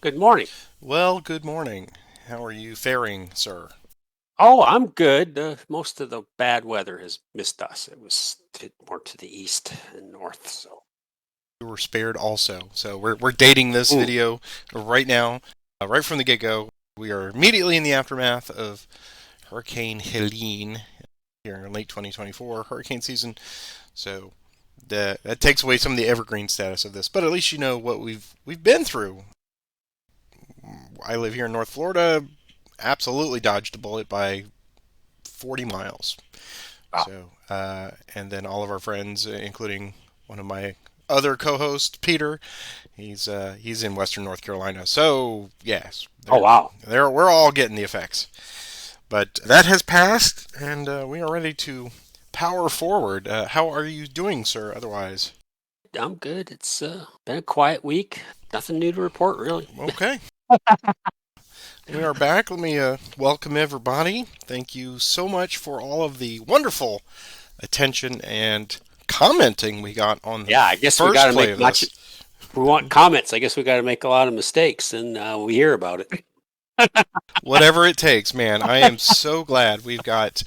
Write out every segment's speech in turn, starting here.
Good morning. Well, good morning. How are you faring, sir? Oh, I'm good. Most of the bad weather has missed us. It was more to the east and north. So, We were spared also. So we're dating this mm, video right now, right from the get-go. We are immediately in the aftermath of Hurricane Helene here in late 2024 hurricane season. So that takes away some of the evergreen status of this, but at least you know what we've been through. I live here in North Florida. Absolutely dodged a bullet by 40 miles. wow. And then all of our friends, including one of my other co-hosts, Peter, he's in Western North Carolina. So yes, Oh, wow. we're all getting the effects. But that has passed, and we are ready to power forward. How are you doing, sir? Otherwise, I'm good. It's been a quiet week. Nothing new to report, really. okay. We are back. Let me welcome everybody. Thank you so much for all of the wonderful attention and commenting we got on the Yeah, I guess we got first to play make of much. this. If we want comments, I guess we got to make a lot of mistakes, and we hear about it. Whatever it takes, man. I am so glad we've got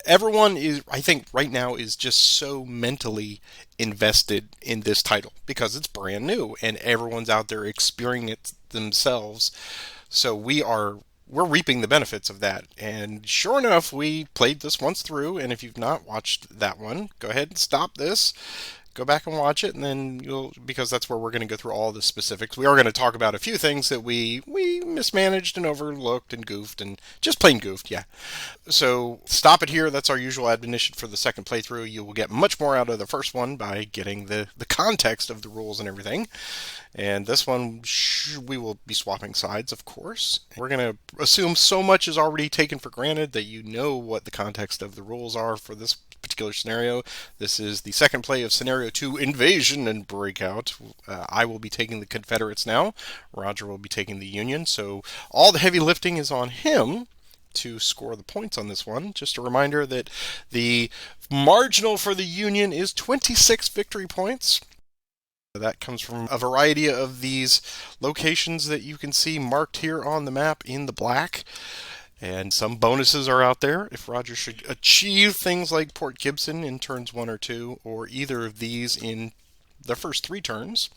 everyone is I think right now is just so mentally invested in this title because it's brand new and everyone's out there experiencing it themselves. So we're reaping the benefits of that. And sure enough, we played this once through, and if you've not watched that one, go ahead and stop this, go back and watch it, and then you'll, because that's where we're going to go through all the specifics. We are going to talk about a few things that we mismanaged and overlooked and goofed and just plain goofed, yeah. So stop it here. That's our usual admonition for the second playthrough. You will get much more out of the first one by getting the context of the rules and everything. And this one, we will be swapping sides, of course. We're going to assume so much is already taken for granted that you know what the context of the rules are for this particular scenario. This is the second play of Scenario 2, Invasion and Breakout. I will be taking the Confederates now. Roger will be taking the Union. So all the heavy lifting is on him to score the points on this one. Just a reminder that the marginal for the Union is 26 victory points. That comes from a variety of these locations that you can see marked here on the map in the black. And some bonuses are out there if Roger should achieve things like Port Gibson in turns 1 or 2, or either of these in the first 3 turns.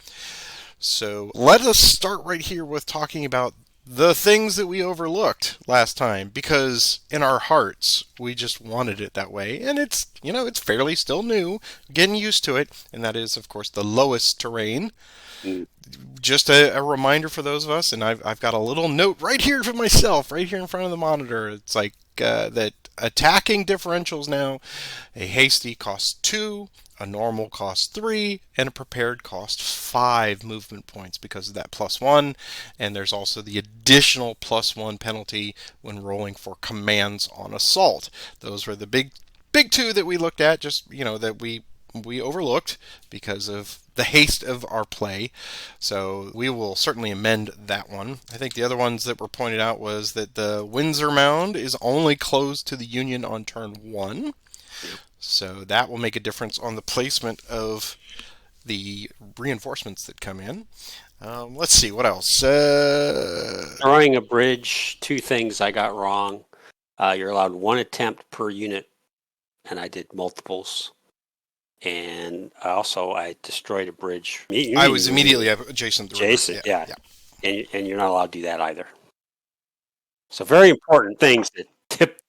So let us start right here with talking about the things that we overlooked last time because in our hearts we just wanted it that way, and it's fairly still new, getting used to it, and that is of course the lowest terrain. Mm. Just a reminder for those of us, and I've got a little note right here for myself, right here in front of the monitor. It's like that attacking differentials now. A hasty costs 2, a normal costs 3, and a prepared costs 5 movement points because of that +1. And there's also the additional +1 penalty when rolling for commands on assault. Those were the big two that we looked at, just that we overlooked because of the haste of our play. So we will certainly amend that one. I think the other ones that were pointed out was that the Windsor Mound is only closed to the Union on turn 1. Yep. So that will make a difference on the placement of the reinforcements that come in. Let's see, what else? Throwing a bridge, two things I got wrong. You're allowed one attempt per unit, and I did multiples. And I destroyed a bridge. I was immediately adjacent to the river. Jason, Yeah, yeah, yeah. and you're not allowed to do that either. So very important things that tip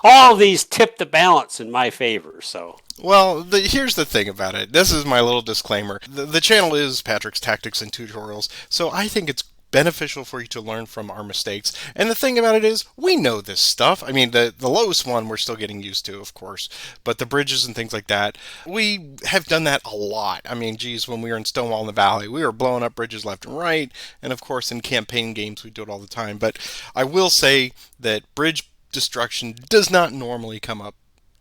all of these tip the balance in my favor. So Well, here's the thing about it. This is my little disclaimer. The channel is Patrick's Tactics and Tutorials, so I think it's beneficial for you to learn from our mistakes. And the thing about it is, we know this stuff. I mean, the lowest one we're still getting used to, of course, but the bridges and things like that, we have done that a lot. I mean, geez, when we were in Stonewall in the Valley, we were blowing up bridges left and right, and of course, in campaign games, we do it all the time. But I will say that bridge destruction does not normally come up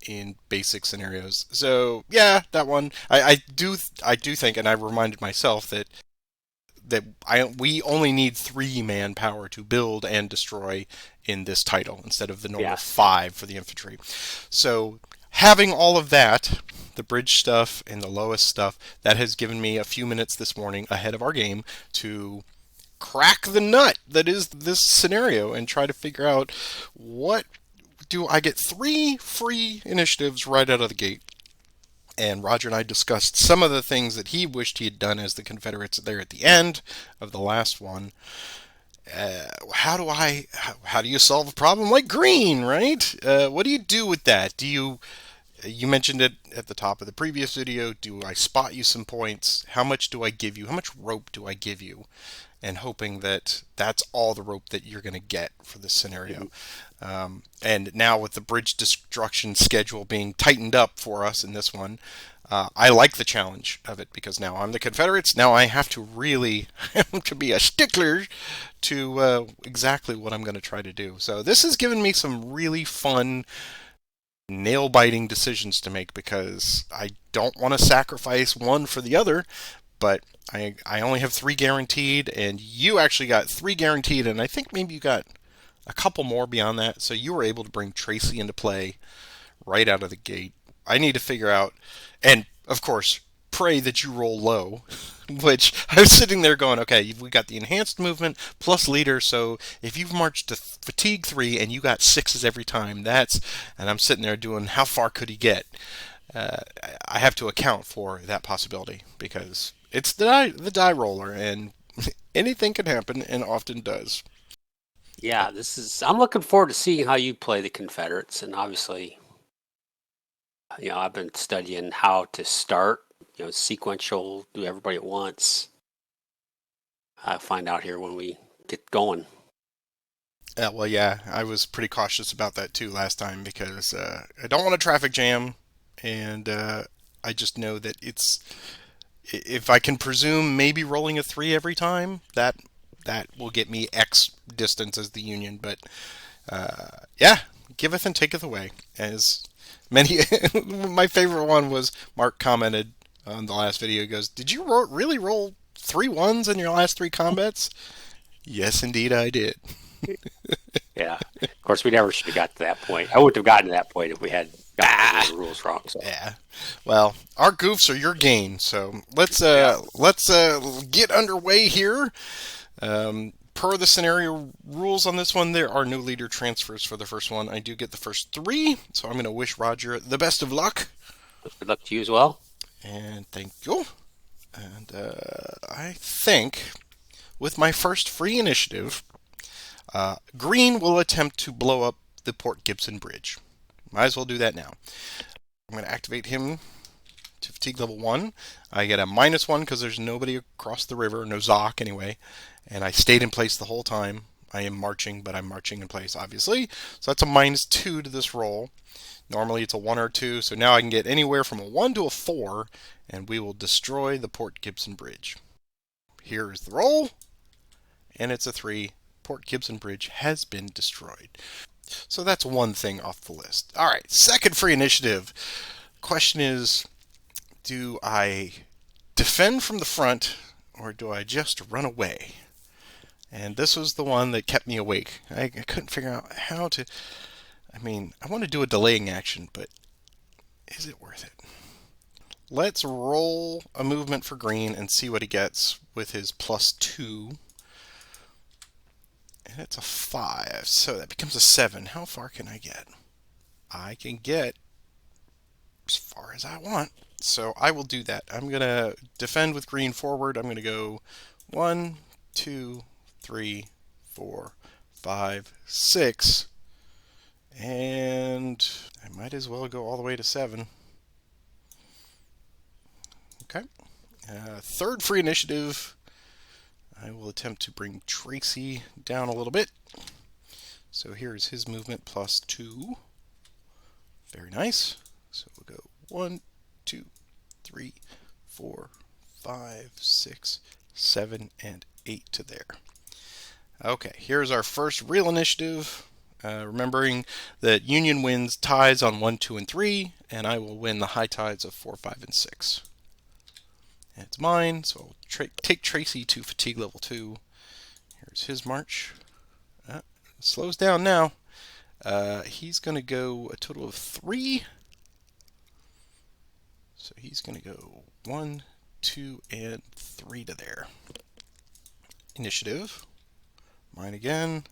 in basic scenarios. So yeah, that one I do think, and I reminded myself that we only need 3 manpower to build and destroy in this title instead of the normal yeah, 5 for the infantry. So having all of that, the bridge stuff and the lowest stuff, that has given me a few minutes this morning ahead of our game to crack the nut that is this scenario and try to figure out what do I get 3 free initiatives right out of the gate. And Roger and I discussed some of the things that he wished he had done as the Confederates there at the end of the last one. How do you solve a problem like green, right? What do you do with that? You mentioned it at the top of the previous video. Do I spot you some points? How much do I give you? How much rope do I give you? And hoping that that's all the rope that you're going to get for this scenario. And now with the bridge destruction schedule being tightened up for us in this one, I like the challenge of it because now I'm the Confederates. Now I have to really to be a stickler to exactly what I'm going to try to do. So this has given me some really fun nail-biting decisions to make because I don't want to sacrifice one for the other, but I only have 3 guaranteed, and you actually got 3 guaranteed, and I think maybe you got a couple more beyond that, so you were able to bring Tracy into play right out of the gate. I need to figure out, and of course, pray that you roll low, which I was sitting there going, okay, we got the enhanced movement plus leader, so if you've marched to fatigue 3 and you got 6s every time, and I'm sitting there doing how far could he get? I have to account for that possibility because it's the die roller, and anything can happen, and often does. Yeah, I'm looking forward to seeing how you play the Confederates, and obviously, I've been studying how to start, sequential, do everybody at once. I'll find out here when we get going. Well, yeah, I was pretty cautious about that too last time because I don't want a traffic jam, and I just know that if I can presume maybe rolling a 3 every time, that will get me X distance as the Union. But yeah, giveth and taketh away. As many, my favorite one was Mark commented on the last video. He goes, "Did you really roll 3 1s in your last 3 combats?" Yes, indeed, I did. Yeah. Of course, we never should have got to that point. I wouldn't have gotten to that point if we had gotten the rules wrong. So. Yeah. Well, our goofs are your gain, so let's get underway here. Per the scenario rules on this one, there are no leader transfers for the first one. I do get the first 3, so I'm going to wish Roger the best of luck. Good luck to you as well. And thank you. And I think with my first free initiative, Green will attempt to blow up the Port Gibson Bridge. Might as well do that now. I'm going to activate him to fatigue level 1. I get a -1 because there's nobody across the river, no Zoc anyway, and I stayed in place the whole time. I am marching, but I'm marching in place, obviously. So that's a -2 to this roll. Normally it's a 1 or 2, so now I can get anywhere from a 1 to a 4, and we will destroy the Port Gibson Bridge. Here is the roll, and it's a 3. Port Gibson Bridge has been destroyed. So that's one thing off the list. All right, second free initiative. Question is, do I defend from the front or do I just run away? And this was the one that kept me awake. I couldn't figure out how to. I mean, I want to do a delaying action, but is it worth it? Let's roll a movement for Green and see what he gets with his +2. And it's a 5, so that becomes a 7. How far can I get? I can get as far as I want. So I will do that. I'm going to defend with Green forward. I'm going to go 1, 2, 3, 4, 5, 6. And I might as well go all the way to 7. Okay. Third free initiative. I will attempt to bring Tracy down a little bit. So here's his movement +2. Very nice. So we'll go 1, 2, 3, 4, 5, 6, 7, and 8 to there. Okay, here's our first real initiative. Remembering that Union wins ties on 1, 2, and 3, and I will win the high tides of 4, 5, and 6. And it's mine, so I'll take Tracy to fatigue level 2. Here's his march. Slows down now. He's going to go a total of 3. So he's going to go 1, 2, and 3 to there. Initiative. Mine again.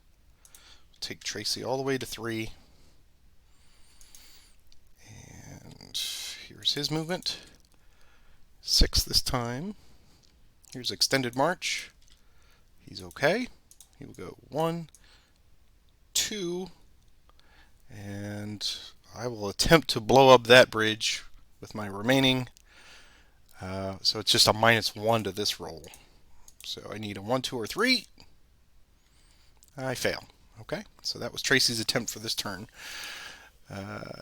Take Tracy all the way to 3. And here's his movement. 6 this time. Here's extended march. He's okay. He will go 1, 2, and I will attempt to blow up that bridge with my remaining. So it's just a -1 to this roll. So I need a 1, 2, or 3. I fail. Okay, so that was Tracy's attempt for this turn.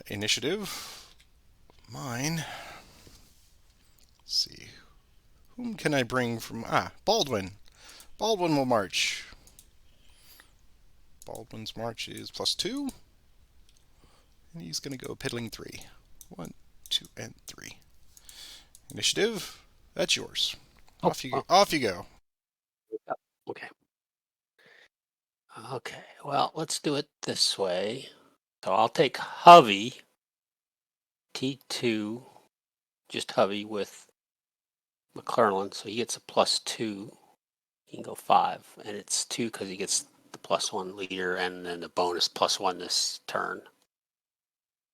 Initiative. Mine. Let's see. Whom can I bring from... Baldwin. Baldwin will march. Baldwin's march is +2. And he's going to go piddling 3. 1, 2, and 3. Initiative. That's yours. Off you go. Off you go. Okay. Okay, well, let's do it this way. So I'll take Hovey, T2, just Hovey with McClellan, so he gets a +2. He can go 5, and it's 2 because he gets the +1 leader and then the bonus +1 this turn.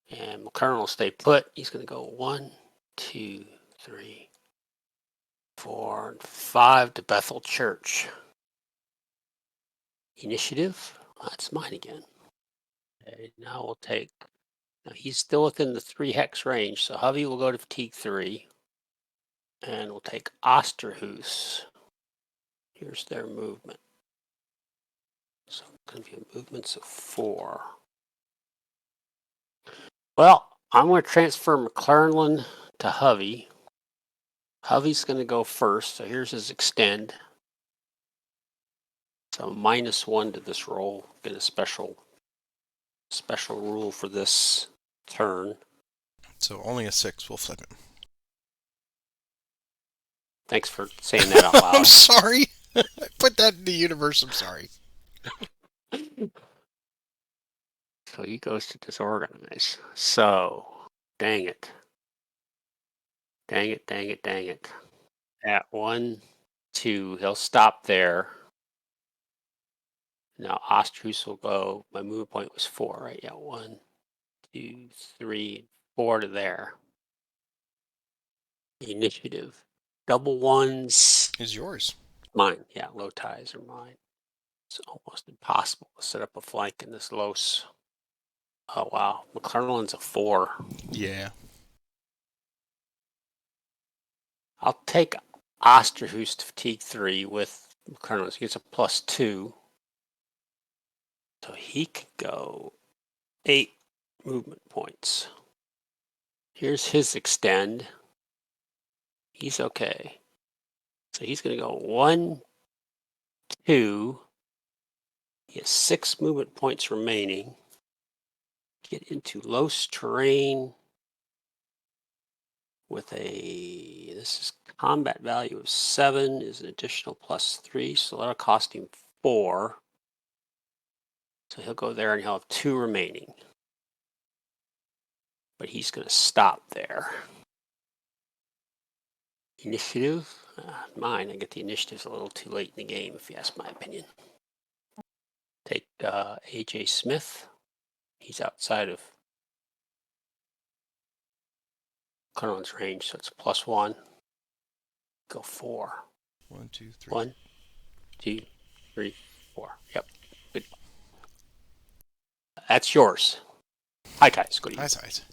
And McClellan will stay put. He's going to go 1, 2, 3, 4, and 5 to Bethel Church. Initiative. That's mine again. Okay, now we'll take. Now he's still within the 3 hex range, so Hovey will go to fatigue 3. And we'll take Osterhus. Here's their movement. So it's going to be a movement of 4. Well, I'm going to transfer McClellan to Hovey. Hovey's going to go first, so here's his extend. So -1 to this roll. Get a special rule for this turn. So only a 6 will flip him. Thanks for saying that out loud. I'm sorry. I put that in the universe. I'm sorry. So he goes to disorganize. So, dang it. Dang it, dang it, dang it. At 1, 2, he'll stop there. Now Ostrus will go. My movement point was 4, right? Yeah, 1, 2, 3, 4 to there. Initiative. Double ones. Is yours. Mine. Yeah, low ties are mine. It's almost impossible to set up a flank in this Los. Oh, wow. McClellan's a 4. Yeah. I'll take Osterhus to fatigue 3 with McClellan. He gets a +2. So he can go 8 movement points. Here's his extend. He's okay. So he's going to go 1, 2. He has 6 movement points remaining. Get into Los terrain with a, this is combat value of 7 is an additional +3. So that'll cost him 4. So he'll go there and he'll have 2 remaining. But he's going to stop there. Initiative. Mine, I get the initiatives a little too late in the game, if you ask my opinion. Take AJ Smith. He's outside of Colonel's range, so it's +1. Go 4. 1, 2, 3. 1, 2, 3, 4. Yep. Good. That's yours. High ties. Go to you. High sides.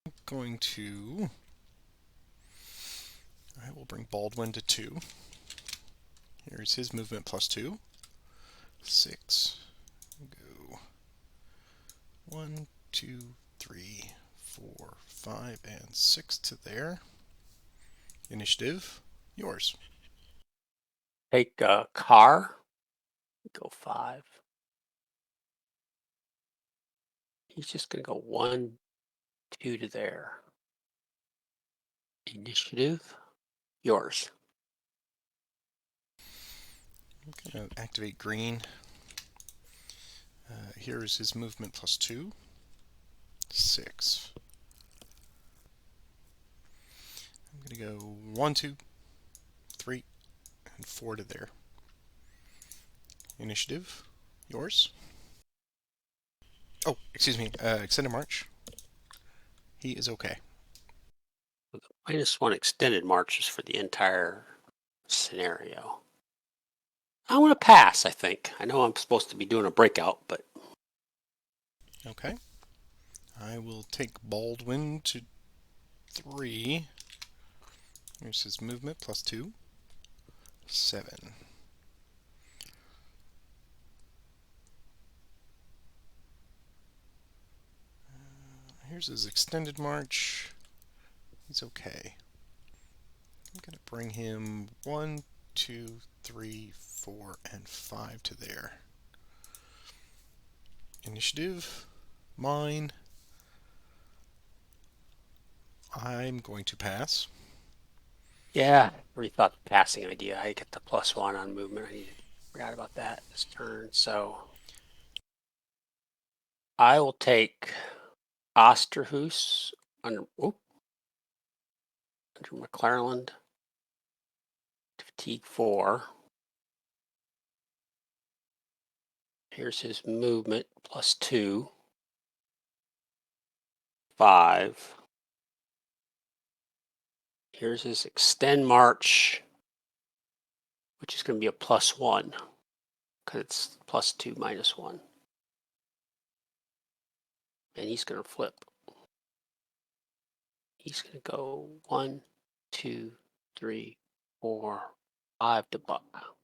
I'm going to... I will bring Baldwin to 2. Here's his movement +2. 6. Go 1, 2, 3, 4, 5, and 6 to there. Initiative, yours. Take Carr. Go 5. He's just going to go 1, 2 to there. Initiative, yours. I'm going to activate green. Here is his movement +2. 6. I'm going to go 1, 2, 3, and 4 to there. Initiative, yours. Oh, excuse me, extended march. He is okay. -1 extended march is for the entire scenario. I want to pass, I think. I know I'm supposed to be doing a breakout, but Okay. I will take Baldwin to 3. Here's his movement, +2. 7. Here's his extended march. He's okay. I'm going to bring him 1, 2, 3, 4, and 5 to there. Initiative, mine. I'm going to pass. yeah, rethought the passing idea. I get the +1 on movement. I forgot about that this turn. So I will take Osterhus under McClelland. Fatigue 4. Here's his movement, +2. 5. Here's his extend march, which is going to be a +1 because it's +2 -1. And he's going to flip. He's going to go 1, 2, 3, 4, 5 to buck.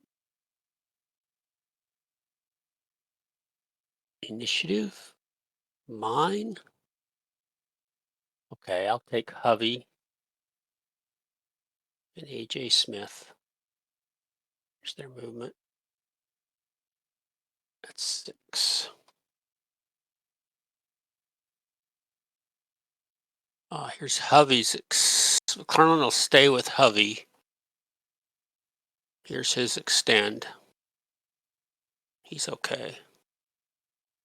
Initiative, mine. Okay, I'll take Hovey and AJ Smith. Here's their movement. That's 6. Here's Hovey's. McClellan will stay with Hovey. Here's his extend. He's okay.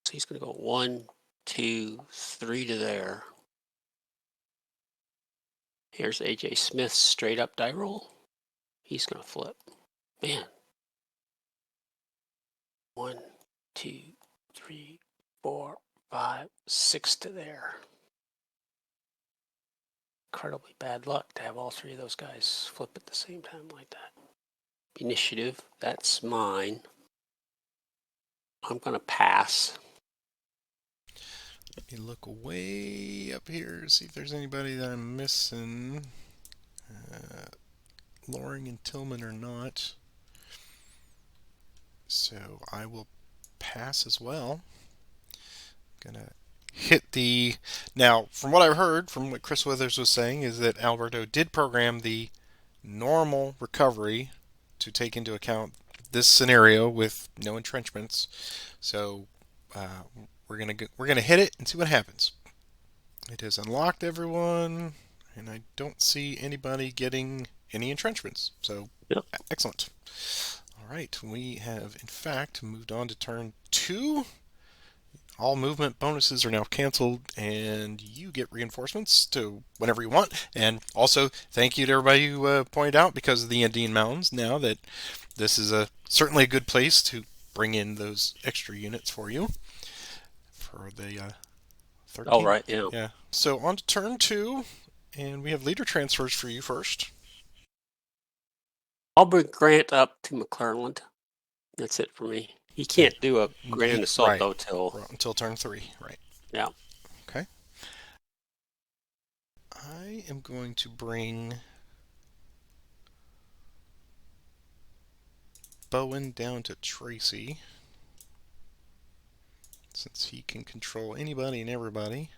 So he's going to go 1, 2, 3 to there. Here's AJ Smith's straight up die roll. He's going to flip. Man. 1, 2, 3, 4, 5, 6 to there. Incredibly bad luck to have all 3 of those guys flip at the same time like that. Initiative, that's mine. I'm going to pass. Let me look way up here, see if there's anybody that I'm missing. Loring and Tillman are not. So I will pass as well. I'm gonna hit the... Now, from what I've heard, from what Chris Withers was saying, is that Alberto did program the normal recovery to take into account this scenario with no entrenchments. So we're gonna hit it and see what happens. It has unlocked everyone, and I don't see anybody getting any entrenchments. So Yep. Excellent. All right, we have in fact moved on to turn 2. All movement bonuses are now canceled, and you get reinforcements to whenever you want. And also, thank you to everybody who pointed out, because of the Andean Mountains, now that this is certainly a good place to bring in those extra units for you for the 13th. Oh, right, yeah. Yeah. So on to turn 2, and we have leader transfers for you first. I'll bring Grant up to McClelland. That's it for me. He can't do a grand assault, right, though, till... until turn 3, right. Yeah. Okay. I am going to bring Bowen down to Tracy, since he can control anybody and everybody.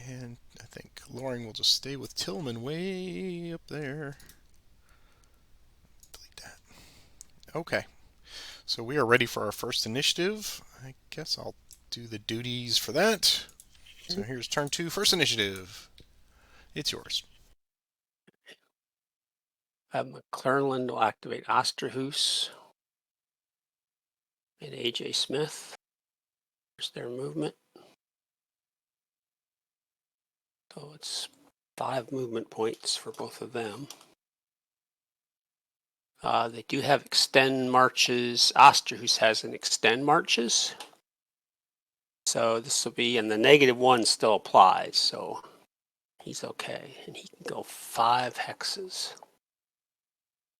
And I think Loring will just stay with Tillman way up there. Delete that. Okay. So we are ready for our first initiative. I guess I'll do the duties for that. So here's turn 2, first initiative. It's yours. McClelland will activate Osterhus and AJ Smith. There's their movement. So it's 5 movement points for both of them. They do have extend marches. Osterhus has an extend marches. So this will be, and the -1 still applies, so he's okay. And he can go 5 hexes.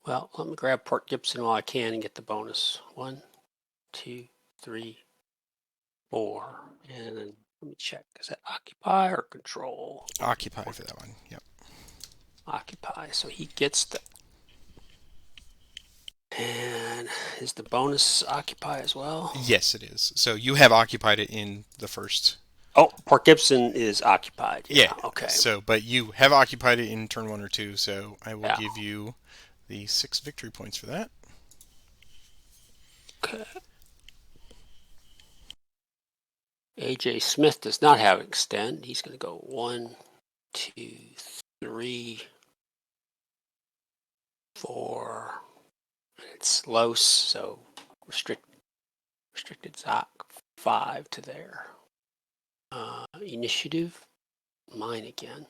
Well, let me grab Port Gibson while I can and get the bonus. 1, 2, 3, 4. And then let me check. Is that occupy or control? Occupy for that one. Yep. Occupy. So he gets the. And is the bonus occupy as well? Yes, it is. So you have occupied it in the first. Oh, Port Gibson is occupied. Yeah. Okay. So, but you have occupied it in turn 1 or 2. So I will Yeah. give you the 6 victory points for that. Okay. AJ Smith does not have extend. He's going to go 1, 2, 3, 4. It's Los, so restricted Zoc 5 to there. Initiative, mine again.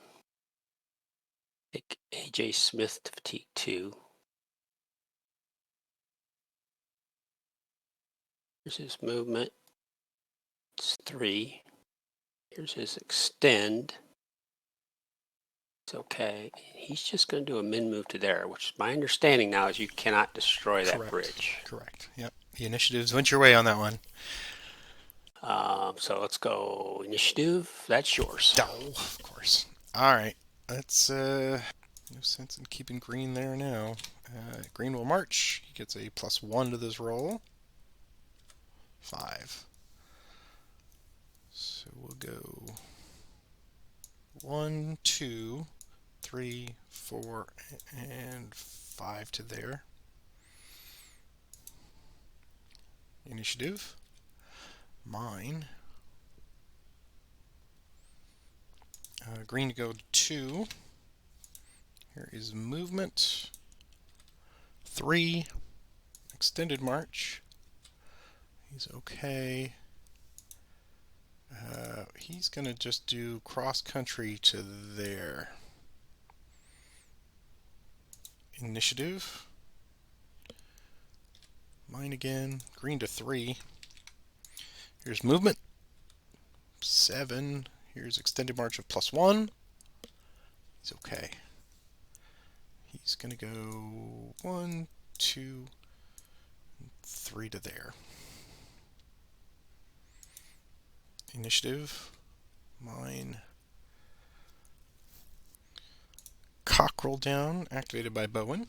Take AJ Smith to fatigue 2. Here's his movement. It's 3. Here's his extend. It's okay. He's just going to do a min move to there, which my understanding now is you cannot destroy that bridge. Correct. Yep. The initiatives went your way on that one. So let's go initiative. That's yours. Oh, of course. All right. Let's no sense in keeping green there now. Green will march. He gets a +1 to this roll. 5. So we'll go 1, 2, 3, 4, and 5 to there. Initiative. Mine. Green to go 2. Here is movement. 3. Extended march. He's okay. He's going to just do cross country to there. Initiative. Mine again. Green to 3. Here's movement. 7. Here's extended march of +1. He's okay. He's going to go 1, 2, 3 to there. Initiative. Mine. Cockerel down, activated by Bowen.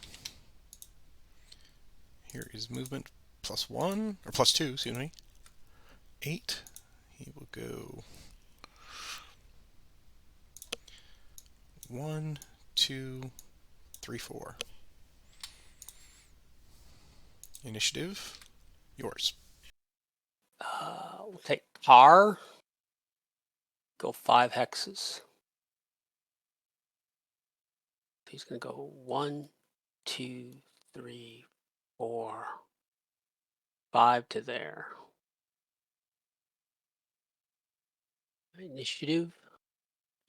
Here is movement +1, or +2, excuse me. 8. He will go 1, 2, 3, 4. Initiative, yours. We'll take par. Go 5 hexes. He's going to go 1, 2, 3, 4, 5 to there. Initiative,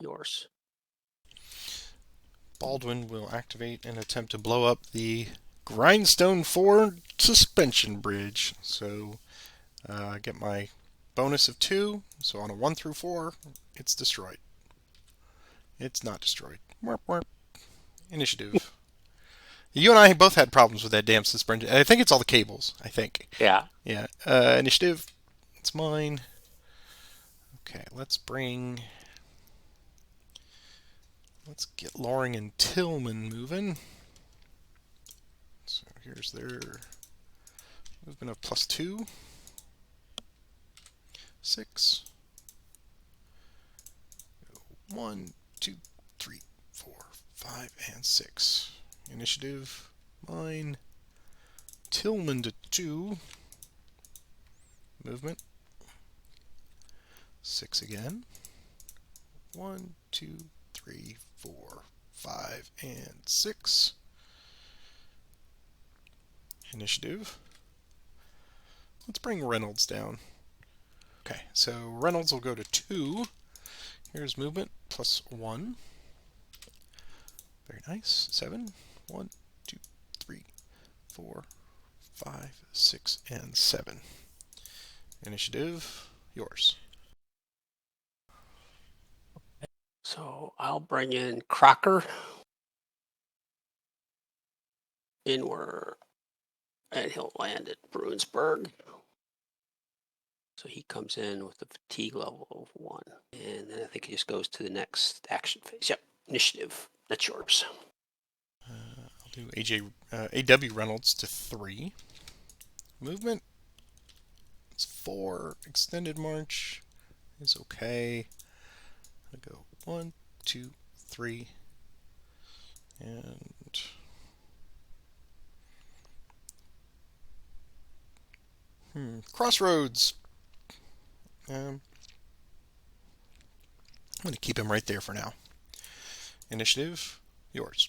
yours. Baldwin will activate and attempt to blow up the Grindstone 4 suspension bridge. So I get my bonus of 2. So on a 1 through 4, it's destroyed. It's not destroyed. Warp, warp. Initiative. You and I both had problems with that damn suspension. I think it's all the cables. I think. Yeah. Yeah. Initiative. It's mine. Okay, let's get Loring and Tillman moving. So here's their movement of +2. 6. 1, 2, 3, 4, 5, and 6. Initiative, mine. Tillman to 2. Movement. 6 again. 1, 2, 3, 4, 5, and 6. Initiative. Let's bring Reynolds down. Okay, so Reynolds will go to 2. Here's movement +1. Very nice. 7. 1, 2, 3, 4, 5, 6, and 7. Initiative, yours. So I'll bring in Crocker inward, and he'll land at Bruinsburg. So he comes in with a fatigue level of 1. And then I think he just goes to the next action phase. Yep, initiative. That's yours. I'll do AW Reynolds to 3. Movement. It's 4. Extended march is okay. I'll go 1, 2, 3. And Crossroads. I'm going to keep him right there for now. Initiative, yours.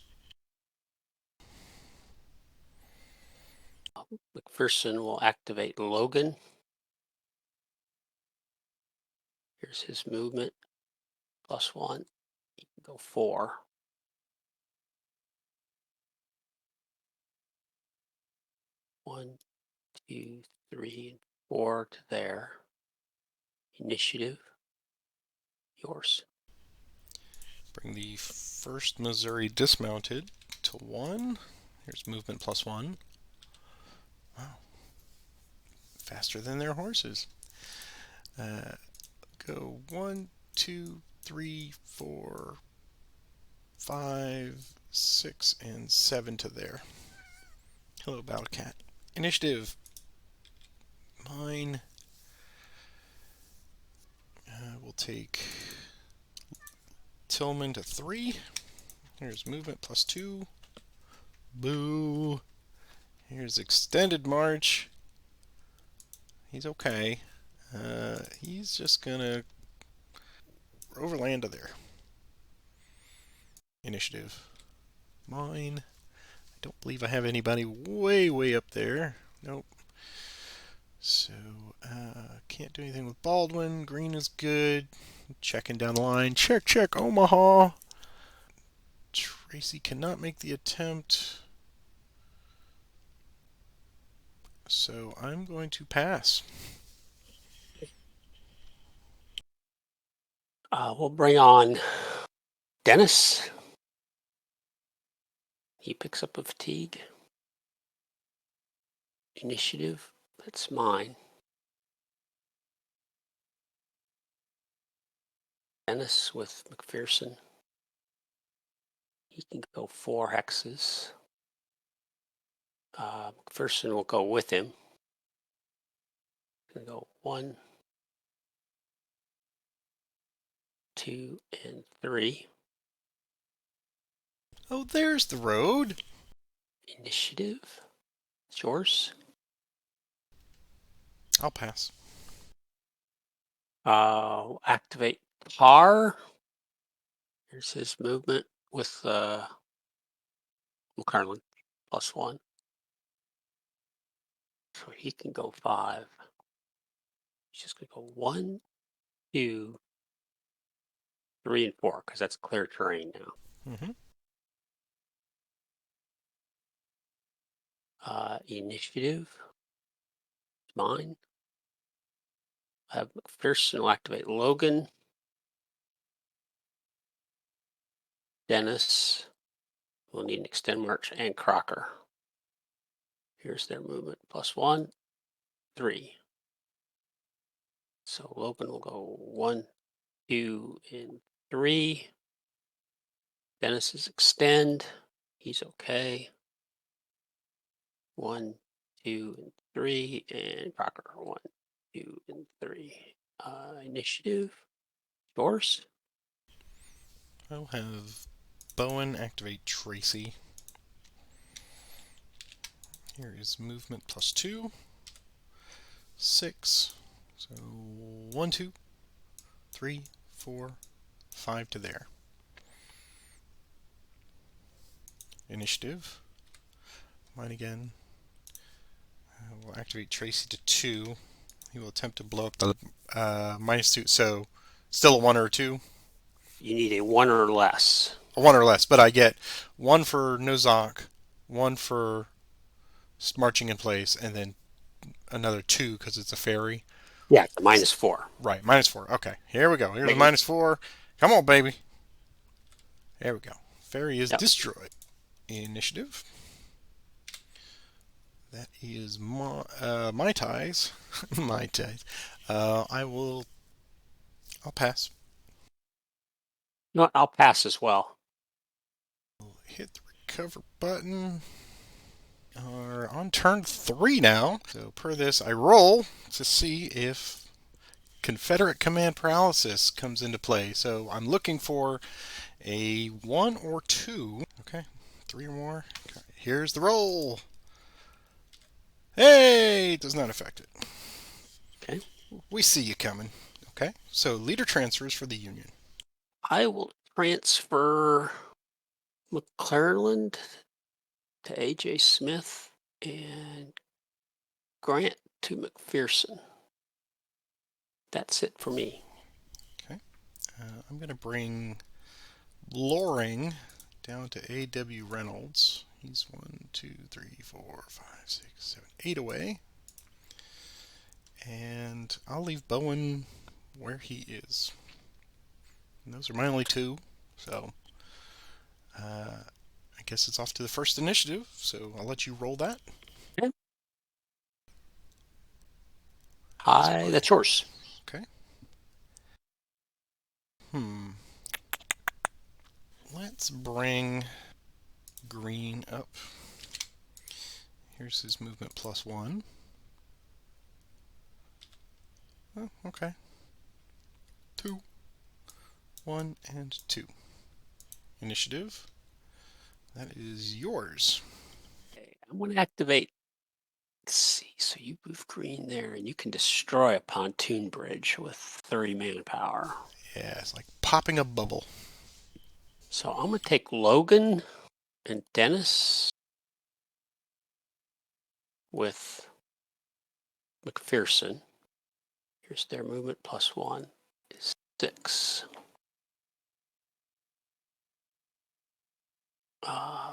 McPherson will activate Logan. Here's his movement. +1. He can go 4. 1, 2, 3, and 4 to there. Initiative, yours. Bring the 1st Missouri dismounted to 1. Here's movement +1. Wow. Faster than their horses. Go 1, 2, 3, 4, 5, 6, and 7 to there. Hello, Battle Cat. Initiative. Mine. We'll take Tillman to 3. Here's movement +2. Boo. Here's extended march. He's okay. He's just gonna overland to there. Initiative. Mine. I don't believe I have anybody way up there. Nope. So, can't do anything with Baldwin. Green is good. Checking down the line. Check, Omaha. Tracy cannot make the attempt. So I'm going to pass. We'll bring on Dennis. He picks up a fatigue. Initiative, that's mine. Dennis with McPherson. He can go 4 hexes. McPherson will go with him. Gonna go 1, 2, and 3. Oh, there's the road. Initiative, it's yours. I'll pass. Activate Tar. Here's his movement with McCarlin +1. So he can go 5. He's just gonna go 1, 2, 3, and 4 because that's clear terrain now. Initiative, mine. I have McPherson will activate Logan. Dennis will need an extend march and Crocker. Here's their movement +1, 3. So Logan will go 1, 2, and 3. Dennis is extend. He's okay. 1, 2, and 3, and Crocker 1, 2, and 3. Initiative, yours. I'll have Bowen activate Tracy. Here is movement +2. 6. So 1, 2, 3, 4, 5 to there. Initiative. Mine again. We'll activate Tracy to 2. He will attempt to blow up the -2. So still a 1 or a 2. You need a 1 or less. A 1 or less, but I get 1 for Nozak, 1 for marching in place, and then another 2 because it's a ferry. Yeah, it's a -4. Right, -4. Okay, here we go. Here's a -4. Come on, baby. There we go. Ferry is destroyed. Initiative. That is my ties. My ties. I'll pass. You know what? I'll pass as well. Hit the recover button. Are on turn 3 now. So per this, I roll to see if Confederate command paralysis comes into play. So I'm looking for a 1 or 2. Okay, 3 or more. Okay. Here's the roll. Hey, it does not affect it. Okay. We see you coming. Okay, so leader transfers for the Union. I will transfer McClelland to A.J. Smith and Grant to McPherson. That's it for me. Okay, I'm going to bring Loring down to A.W. Reynolds. He's 1, 2, 3, 4, 5, 6, 7, 8 away. And I'll leave Bowen where he is. And those are my only 2, so I guess it's off to the first initiative, so I'll let you roll that. Okay. Hi, that's yours. Okay. Let's bring Green up. Here's his movement +1. Oh, okay. 2, 1, and 2. Initiative. That is yours. Okay, I'm going to activate. Let's see. So you move Green there, and you can destroy a pontoon bridge with 30 manpower. Yeah, it's like popping a bubble. So I'm going to take Logan and Dennis with McPherson. Here's their movement +1 is 6.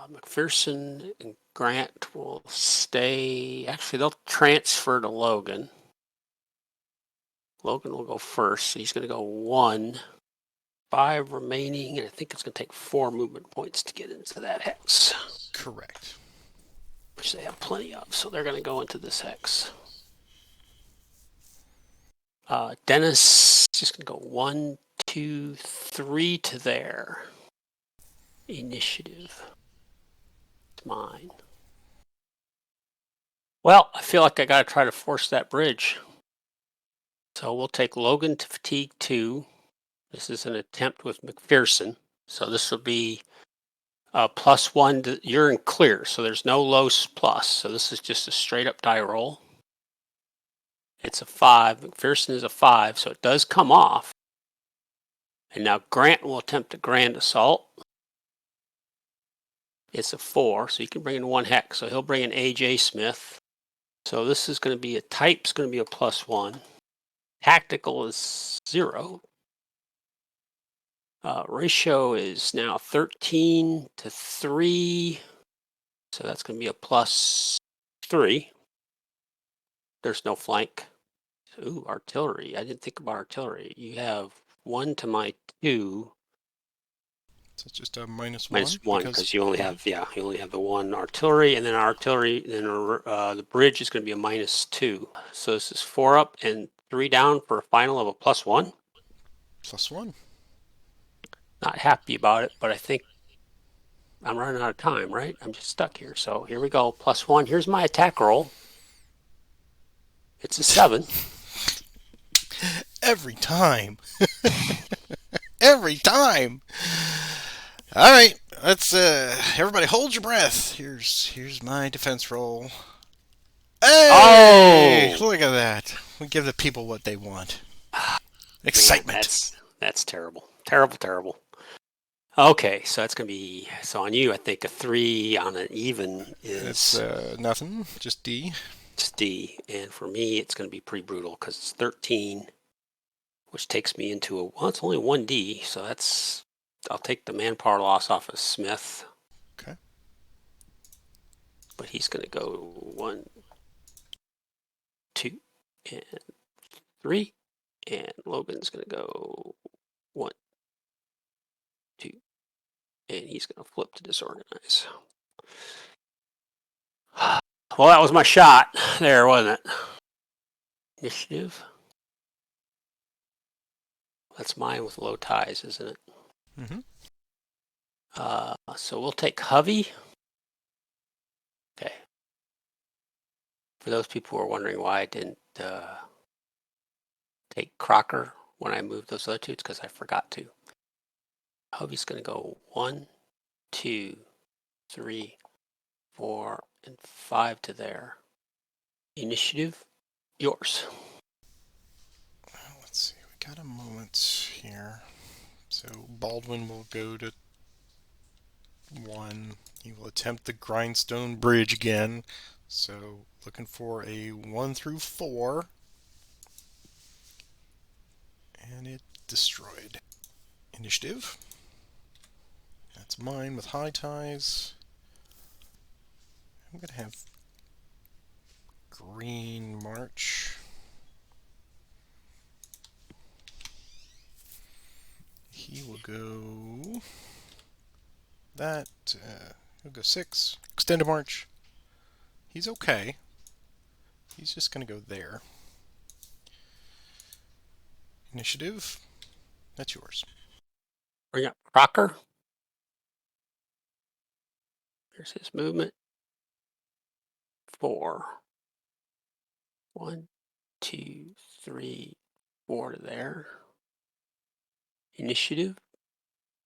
McPherson and Grant will stay. Actually, they'll transfer to Logan. Logan will go first. So he's going to go 1, 5 remaining, and I think it's going to take 4 movement points to get into that hex. Correct. Which they have plenty of, so they're going to go into this hex. Dennis is just going to go 1, 2, 3 to there. Initiative. It's mine. Well, I feel like I got to try to force that bridge. So we'll take Logan to fatigue 2. This is an attempt with McPherson. So this will be +1. You're in clear, so there's no low plus. So this is just a straight up die roll. It's a 5. McPherson is a 5, so it does come off. And now Grant will attempt a grand assault. It's a 4, so you can bring in 1 hex. So he'll bring in A.J. Smith. So this is going to be a type's going to be a +1. Tactical is 0. Ratio is now 13 to 3. So that's going to be a +3. There's no flank. Ooh, artillery. I didn't think about artillery. You have 1 to my 2. So it's just a -1. -1 because you only have you only have the 1 artillery, and then artillery. Then the bridge is going to be a -2. So this is 4 up and 3 down for a final of a +1. +1. Not happy about it, but I think I'm running out of time, right? I'm just stuck here. So here we go. +1. Here's my attack roll. It's a 7. Every time. Every time. All right, let's everybody hold your breath. Here's my defense roll. Hey! Oh! Look at that. We give the people what they want. Excitement. Man, that's terrible. Terrible. Okay, so that's going to be, so on you, I think a 3 on an even is... It's nothing, just D. It's D, and for me, it's going to be pretty brutal because it's 13, which takes me into well, it's only 1D, so that's, I'll take the manpower loss off of Smith. Okay. But but he's going to go 1, 2, and 3. And Logan's going to go 1, 2, and he's going to flip to disorganize. Well, that was my shot there, wasn't it? Initiative. That's mine with low ties, isn't it? Mm-hmm. So we'll take Hovey. Okay. For those people who are wondering why I didn't take Crocker when I moved those other two, it's because I forgot to. Hovey's going to go 1, 2, 3, 4, and 5 to there. Initiative, yours. Let's see. We got a moment here. So Baldwin will go to 1. He will attempt the grindstone bridge again. So looking for a 1 through 4. And it destroyed. Initiative. That's mine with high ties. I'm going to have green march. He will go that. He'll go 6. Extended march. He's okay. He's just going to go there. Initiative. That's yours. Bring up Crocker. Here's his movement. 4. 1, 2, 3, 4 to there. Initiative.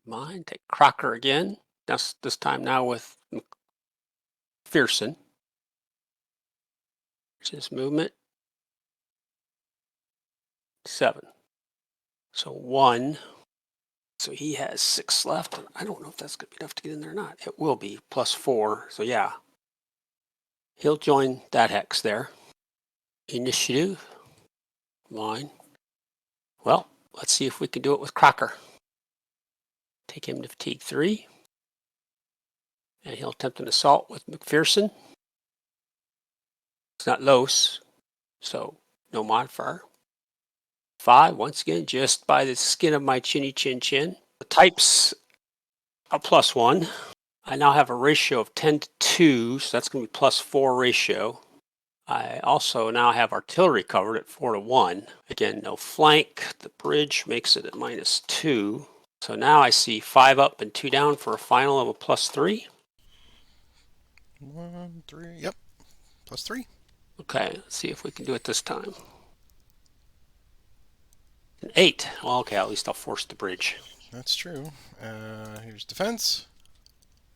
Mine. Take Crocker again. That's this time now with McPherson. Here's his movement. 7. So 1. So he has 6 left. And I don't know if that's going to be enough to get in there or not. It will be +4. So yeah. He'll join that hex there. Initiative. Mine. Well, let's see if we can do it with Crocker. Take him to fatigue 3. And he'll attempt an assault with McPherson. It's not Los, so no modifier. 5, once again, just by the skin of my chinny chin chin. The type's a +1. I now have a ratio of 10 to 2, so that's going to be +4 ratio. I also now have artillery covered at 4 to 1. Again, no flank. The bridge makes it at -2. So now I see 5 up and 2 down for a final of a +3. 1, 3. Yep. +3. Okay, let's see if we can do it this time. An 8. Well, okay, at least I'll force the bridge. That's true. Here's defense.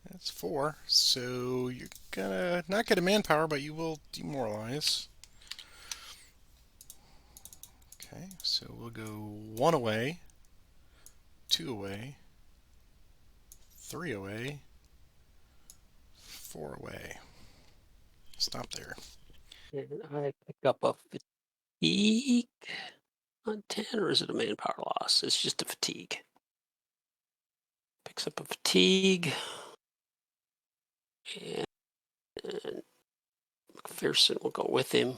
That's 4. So you're gonna not get a manpower, but you will demoralize. Okay, so we'll go 1 away, 2 away, 3 away, 4 away. Stop there. And I pick up a fatigue on 10, or is it a manpower loss? It's just a fatigue. Picks up a fatigue. And McPherson will go with him.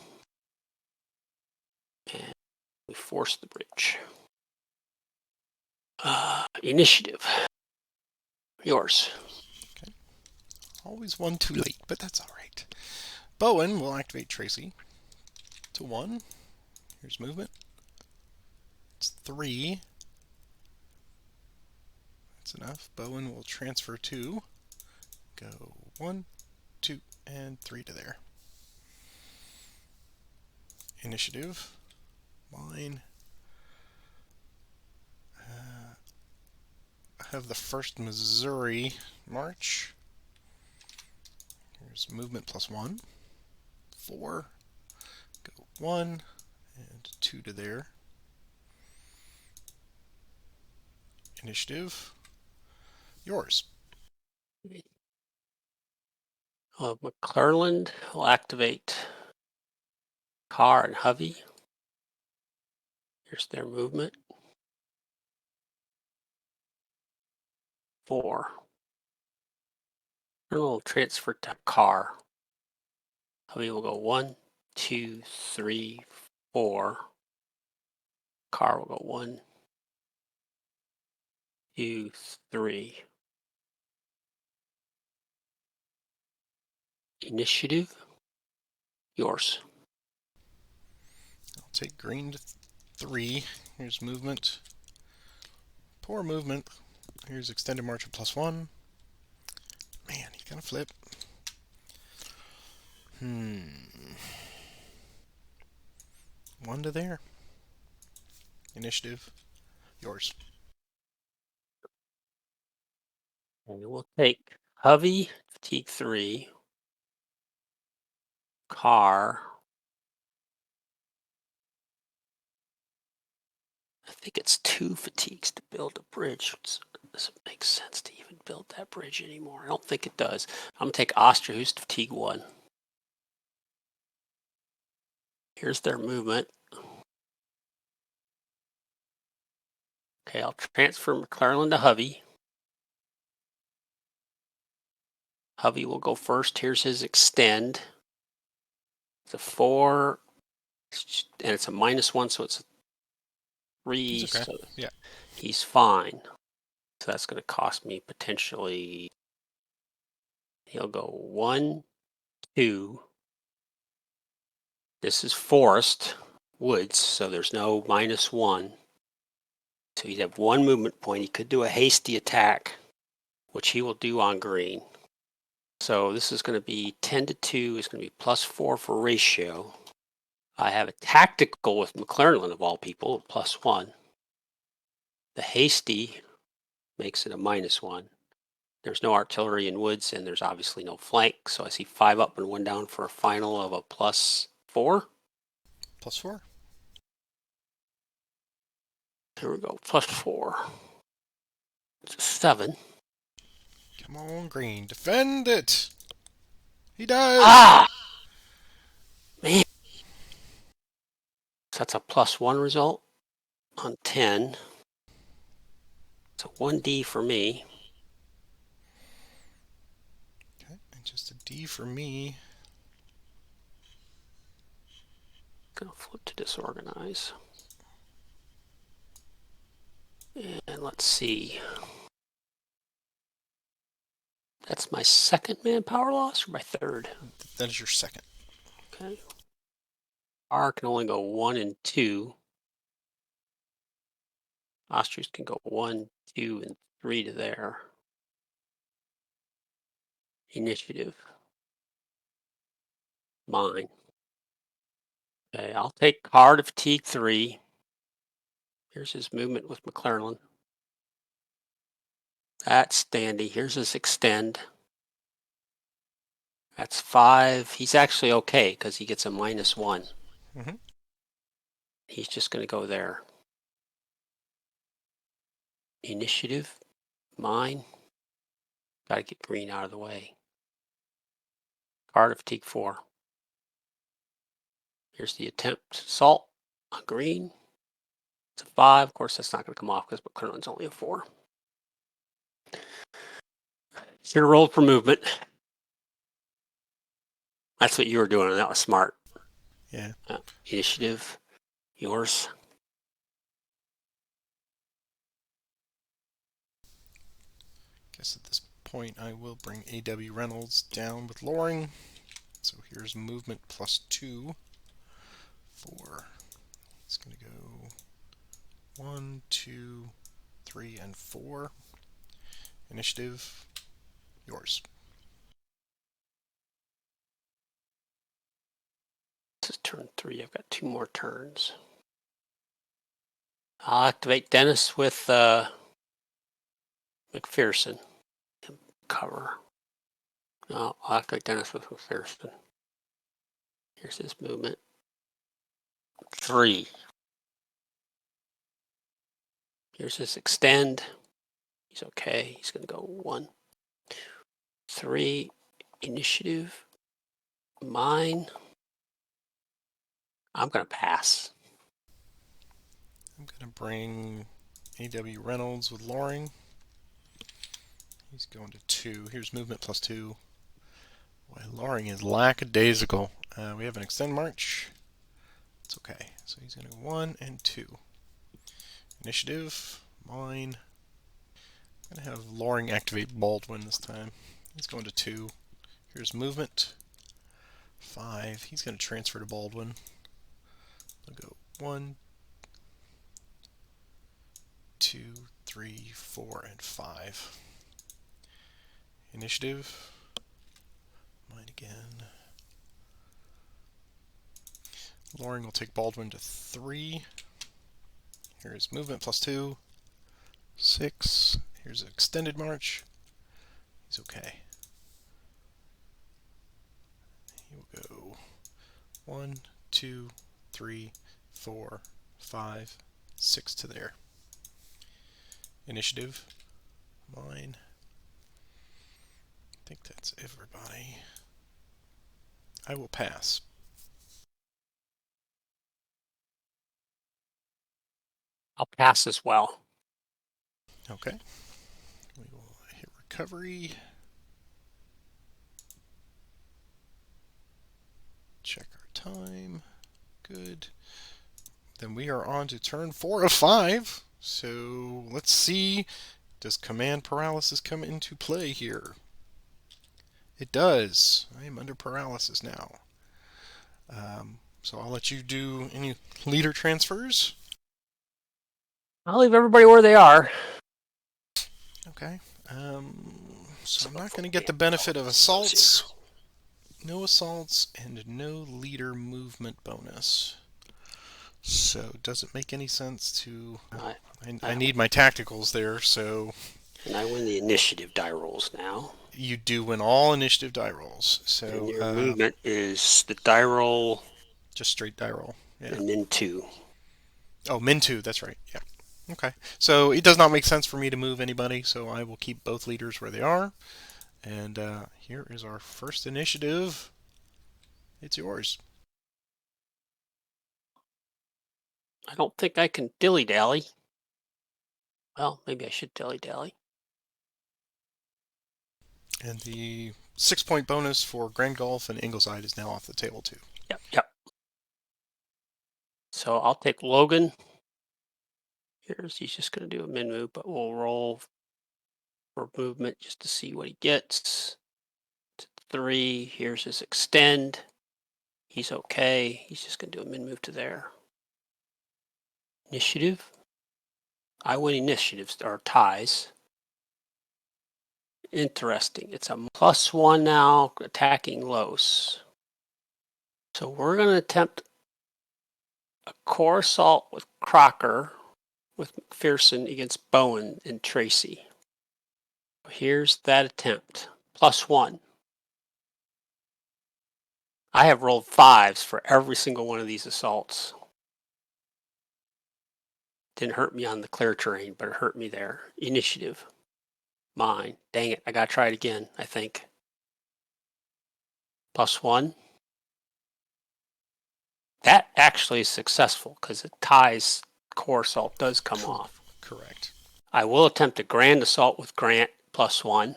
And we force the bridge. Initiative. Yours. Okay. Always 1 too late, but that's all right. Bowen will activate Tracy to 1. Here's movement. It's 3. That's enough. Bowen will transfer 2. Go 1, 2, and 3 to there. Initiative. Mine. I have the 1st Missouri March. Here's movement +1. 4. Go 1 and 2 to there. Initiative. Yours. McClelland will activate Carr and Hovey. Here's their movement. 4. Colonel will transfer to Carr. Hovey will go 1, 2, 3, 4. Car will go 1, 2, 3. Initiative, yours. I'll take green to 3. Here's movement. Poor movement. Here's extended march of +1. Man, he's gonna flip. One to there. Initiative, yours. And we'll take Hovey, fatigue 3. Car. I think it's 2 fatigues to build a bridge. Does it make sense to even build that bridge anymore? I don't think it does. I'm going to take Osterhuis to fatigue 1. Here's their movement. Okay, I'll transfer McClellan to Hovey. Hovey will go first. Here's his extend. It's a 4, and it's a -1, so it's a 3. It's okay. So Yeah. he's fine. So that's going to cost me potentially. He'll go 1, 2. This is forest woods, so there's no -1. So he'd have 1 movement point. He could do a hasty attack, which he will do on green. So this is going to be 10 to 2. It's going to be +4 for ratio. I have a tactical with McClellan of all people, +1. The hasty makes it a -1. There's no artillery in woods, and there's obviously no flank. So I see 5 up and 1 down for a final of a +4. +4. Here we go, +4. It's a 7. Come on, green. Defend it! He does! Ah! Man. So that's a +1 result on 10. It's a 1D for me. Okay, and just a D for me. Gonna flip to disorganize. And let's see. That's my second manpower loss or my third? That is your second. Okay. R can only go 1 and 2. Ostrich can go 1, 2, and 3 to there. Initiative. Mine. Okay, I'll take car to fatigue 3. Here's his movement with McClellan. That's standy. Here's his extend. That's 5. He's actually okay because he gets a -1. Mm-hmm. He's just going to go there. Initiative. Mine. Got to get green out of the way. Car to fatigue 4. Here's the attempt. Assault on green. It's a 5. Of course, that's not going to come off because McClellan's only a 4. Should have rolled for movement. That's what you were doing, and that was smart. Yeah. Initiative. Yours. Guess at this point I will bring A.W. Reynolds down with Loring. So here's movement +2 for. It's going to go 1, 2, 3, and 4. Initiative, yours. This is turn 3. I've got 2 more turns. I'll activate Dennis with McPherson. Cover. No, I'll activate Dennis with McPherson. Here's his movement. 3. Here's his extend. He's okay. He's going to go 1, 3. Initiative. Mine. I'm going to pass. I'm going to bring A.W. Reynolds with Loring. He's going to 2. Here's movement +2. Boy, Loring is lackadaisical. We have an extend march. It's okay. So he's going to go 1 and 2. Initiative, mine. I'm going to have Loring activate Baldwin this time. He's going to 2. Here's movement. 5. He's going to transfer to Baldwin. I'll go 1, 2, 3, 4, and 5. Initiative. Mine again. Loring will take Baldwin to 3. Here's movement plus 2. 6. Here's an extended march. He's okay. He will go 1, 2, 3, 4, 5, 6 to there. Initiative. Mine. I think that's everybody. I will pass. I'll pass as well. Okay. We will hit recovery. Check our time. Good. Then we are on to turn 4 of 5. So let's see. Does command paralysis come into play here? It does. I am under paralysis now. So I'll let you do any leader transfers. I'll leave everybody where they are. Okay. So I'm not going to get the benefit of assaults. No assaults and no leader movement bonus. So does it make any sense to... I need my tacticals there, so... And I win the initiative die rolls now. You do win all initiative die rolls. So and your movement is the die roll. Just straight die roll. Yeah. And min 2. Oh, min 2, that's right. Yeah. Okay. So it does not make sense for me to move anybody, so I will keep both leaders where they are. And here is our first initiative. It's yours. I don't think I can dilly-dally. Well, maybe I should dilly-dally. And the 6-point bonus for Grand Gulf and Ingleside is now off the table, too. Yep. So I'll take Logan. He's just going to do a min move, but we'll roll for movement just to see what he gets. 3. Here's his extend. He's okay. He's just going to do a min move to there. Initiative. I win initiatives or ties. Interesting. It's a +1 now, attacking Los. So we're going to attempt a core assault with Crocker, with McPherson against Bowen and Tracy. Here's that attempt. +1. I have rolled 5s for every single one of these assaults. Didn't hurt me on the clear terrain, but it hurt me there. Initiative. Mine. Dang it. I got to try it again, I think. +1. That actually is successful because it ties core assault does come off. Correct. I will attempt a grand assault with Grant +1.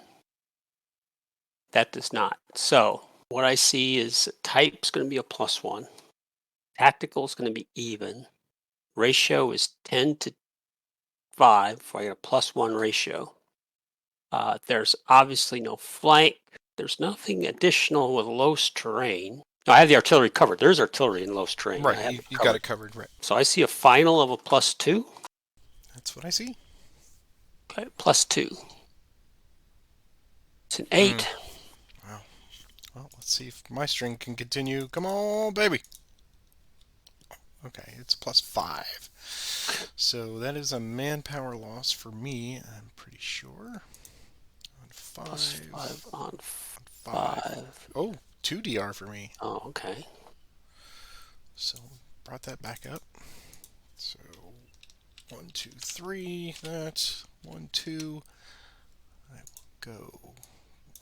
That does not. So what I see is type's going to be a +1. Tactical is going to be even. Ratio is 10 to 5. So I get a +1 ratio. There's obviously no flank. There's nothing additional with Los terrain. No, I have the artillery covered. There's artillery in Los terrain. Right, you got it covered, right. So I see a final of a +2. That's what I see. Okay, +2. It's an 8. Wow. Well, let's see if my string can continue. Come on, baby. Okay, it's +5. So that is a manpower loss for me, I'm pretty sure. On 5. +5 on 5. Oh, 2 DR for me. Oh, okay. So brought that back up. So 1, 2, 3. That 1, 2. I will go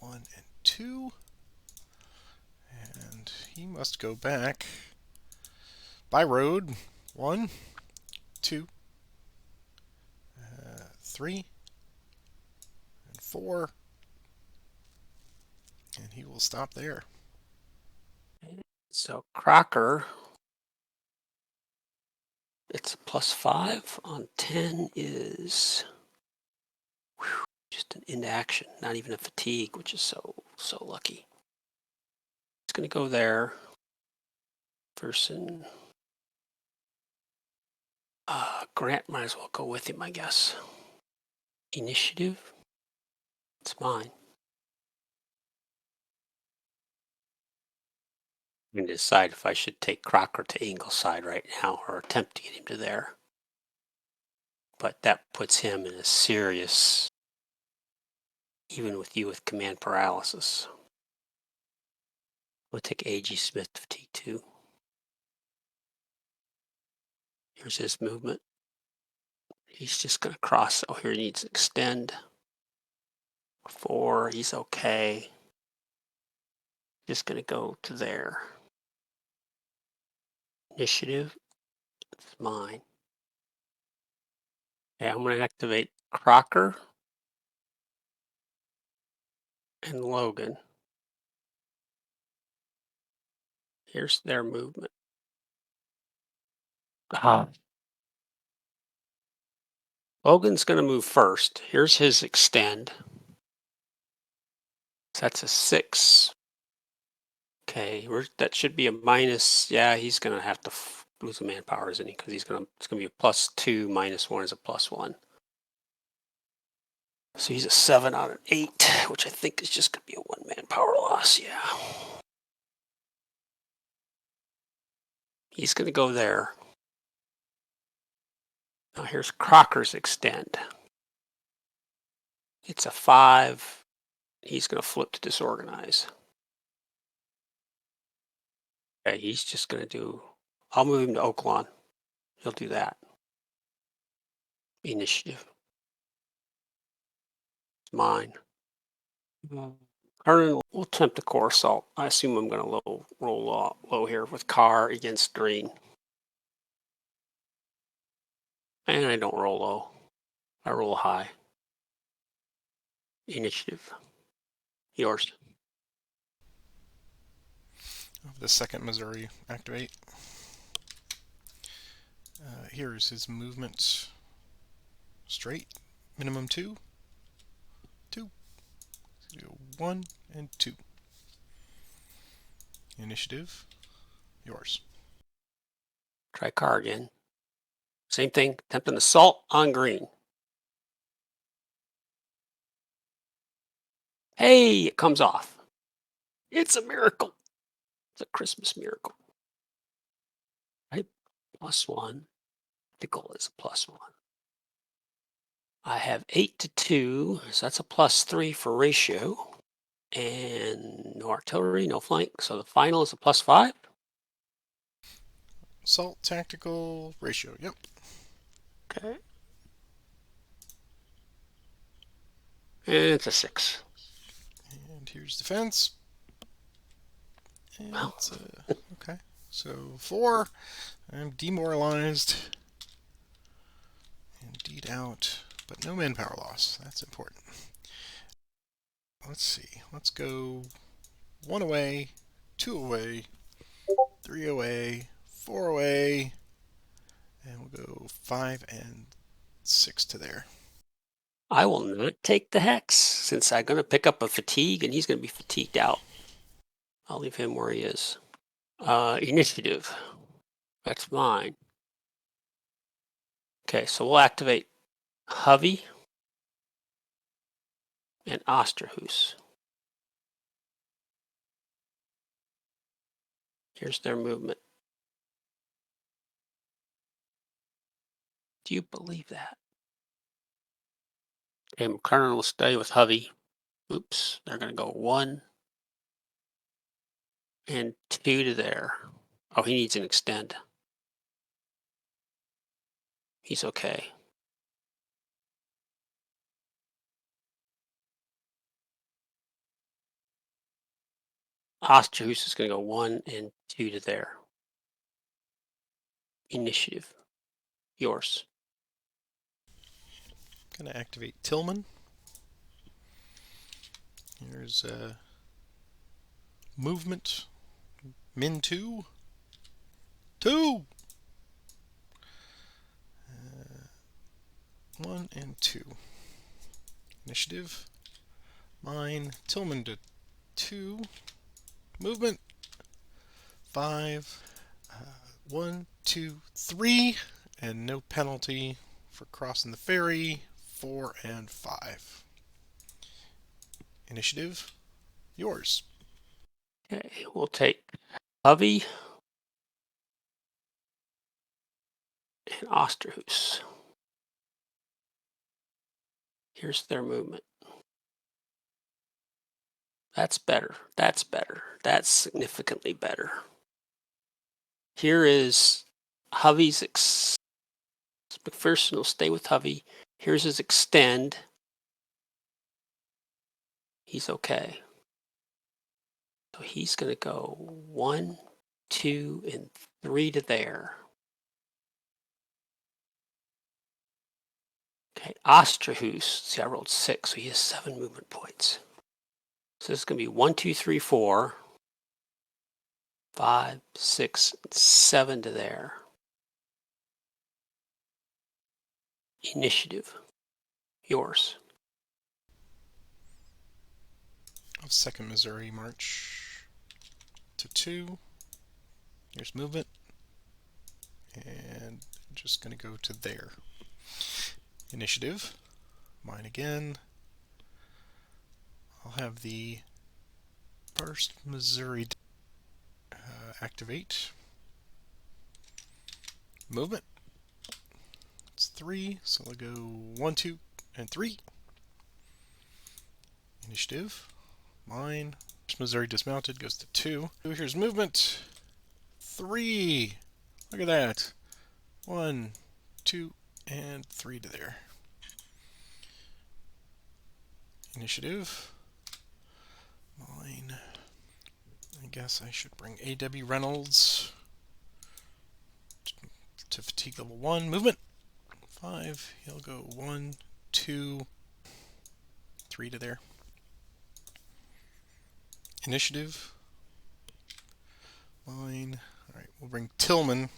1 and 2. And he must go back by road. 1, 2, 3, and 4. And he will stop there. So Crocker, it's a +5 on 10 is just an inaction, not even a fatigue, which is so lucky. It's going to go there. Person. Grant might as well go with him, I guess. Initiative. It's mine. I'm going to decide if I should take Crocker to Ingleside right now or attempt to get him to there. But that puts him in a serious, even with you with command paralysis. We'll take A.G. Smith to fatigue 2. Here's his movement. He's just going to cross. Oh, here he needs to extend. 4, he's okay. Just going to go to there. Initiative, it's mine. Okay, I'm going to activate Crocker and Logan. Here's their movement. Logan's going to move first. Here's his extend. So that's a 6. Okay, that should be a minus. Yeah, he's going to have to lose a manpower, isn't he? Because it's going to be a +2 -1 is a +1. So he's a 7 out of 8, which I think is just going to be a 1 manpower loss. Yeah. He's going to go there. Now here's Crocker's extend. It's a 5. He's going to flip to disorganize. Okay, he's just going to do. I'll move him to Oaklawn. He'll do that. Initiative. It's mine. Kernan will attempt a core assault. I assume I'm going to roll low here with Carr against Green. And I don't roll low. I roll high. Initiative. Yours. The 2nd Missouri activate. Here's his movement. Straight. Minimum 2. 2. 1 and 2. Initiative. Yours. Try Carr again. Same thing. Attempt an assault on Green. Hey, it comes off. It's a miracle. It's a Christmas miracle. Right? +1. Pickle is a +1. I have 8 to 2, so that's a +3 for ratio. And no artillery, no flank. So the final is a +5. Assault tactical ratio. Yep. Okay. And it's a 6. And here's defense. And Well, it's okay. So 4. I'm demoralized. Indeed out. But no manpower loss. That's important. Let's see. Let's go 1 away, 2 away, 3 away, 4 away, and we'll go 5 and 6 to there. I will not take the hex since I'm going to pick up a fatigue and he's going to be fatigued out. I'll leave him where he is. Initiative. That's mine. Okay, so we'll activate Hovey and Osterhus. Here's their movement. Do you believe that? Okay, McClellan will stay with Hovey. Oops, they're going to go 1 and 2 to there. Oh, he needs an extend. He's okay. Osterhus is going to go 1 and 2 to there. Initiative. Yours. Gonna activate Tillman. Here's movement. Min 2. 2. 1 and 2. Initiative. Mine. Tillman to 2. Movement. 5. 1, 2, 3. And no penalty for crossing the ferry. 4 and 5. Initiative. Yours. Okay, we'll take Hovey and Osterhus. Here's their movement. That's better. That's better. That's significantly better. Here is Hovey's McPherson will stay with Hovey. Here's his extend. He's okay. So he's going to go 1, 2, and 3 to there. Okay, Osterhus. See, I rolled 6, so he has 7 movement points. So this is going to be 1, 2, 3, 4, 5, 6, 7 to there. Initiative. Yours. Second Missouri march to 2. Here's movement. And I'm just going to go to there. Initiative. Mine again. I'll have the 1st Missouri activate. Movement. It's 3, so I'll go 1, 2, and 3. Initiative. Mine. 1st Missouri dismounted goes to 2. Here's movement. 3. Look at that. 1, 2, and 3 to there. Initiative. Mine. I guess I should bring A.W. Reynolds to fatigue level 1. Movement. 5. He'll go 1, 2, 3 to there. Initiative. Mine. Alright, we'll bring Tillman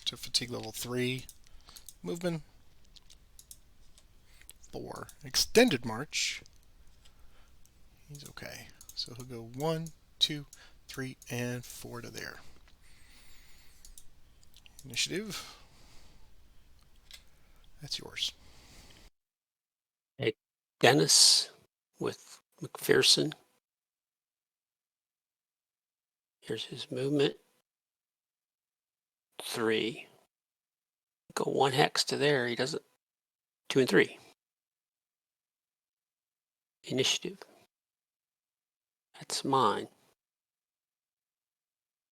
to fatigue level 3. Movement. 4. Extended march. He's okay. So he'll go 1, 2, 3, and 4 to there. Initiative. That's yours. Okay, Dennis with McPherson. Here's his movement. 3. Go 1 hex to there. He doesn't. 2 and 3. Initiative. That's mine.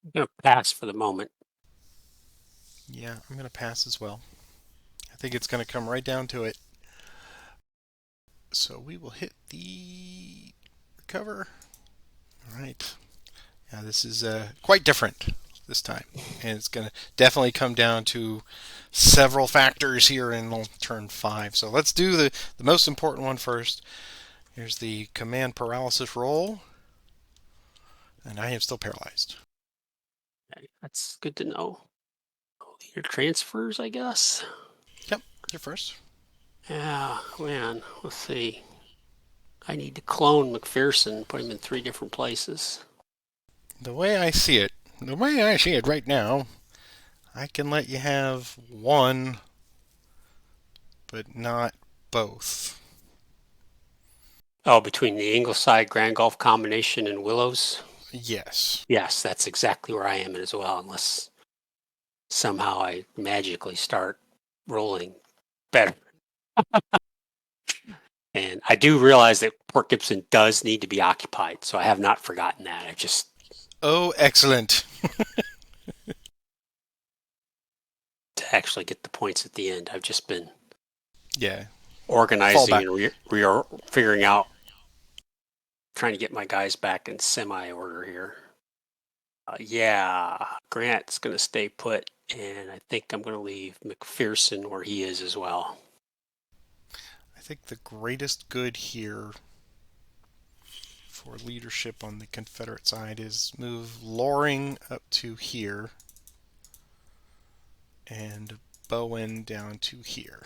I'm going to pass for the moment. Yeah, I'm going to pass as well. I think it's going to come right down to it. So we will hit the recover. All right. Yeah, this is quite different this time. And it's going to definitely come down to several factors here in turn 5. So let's do the most important one first. Here's the command paralysis roll. And I am still paralyzed. Okay, that's good to know. Your transfers, I guess. Yep, you're first. Yeah, man. Let's see. I need to clone McPherson, put him in 3 different places. The way I see it right now, I can let you have one, but not both. Oh, between the Ingleside Grand Gulf combination and Willows? Yes. Yes, that's exactly where I am as well, unless somehow I magically start rolling better. And I do realize that Port Gibson does need to be occupied, so I have not forgotten that. I just Oh, excellent. to actually get the points at the end. I've just been Yeah. organizing Fallback. and figuring out, trying to get my guys back in semi-order here. Yeah, Grant's going to stay put, and I think I'm going to leave McPherson where he is as well. I think the greatest good here for leadership on the Confederate side is move Loring up to here and Bowen down to here.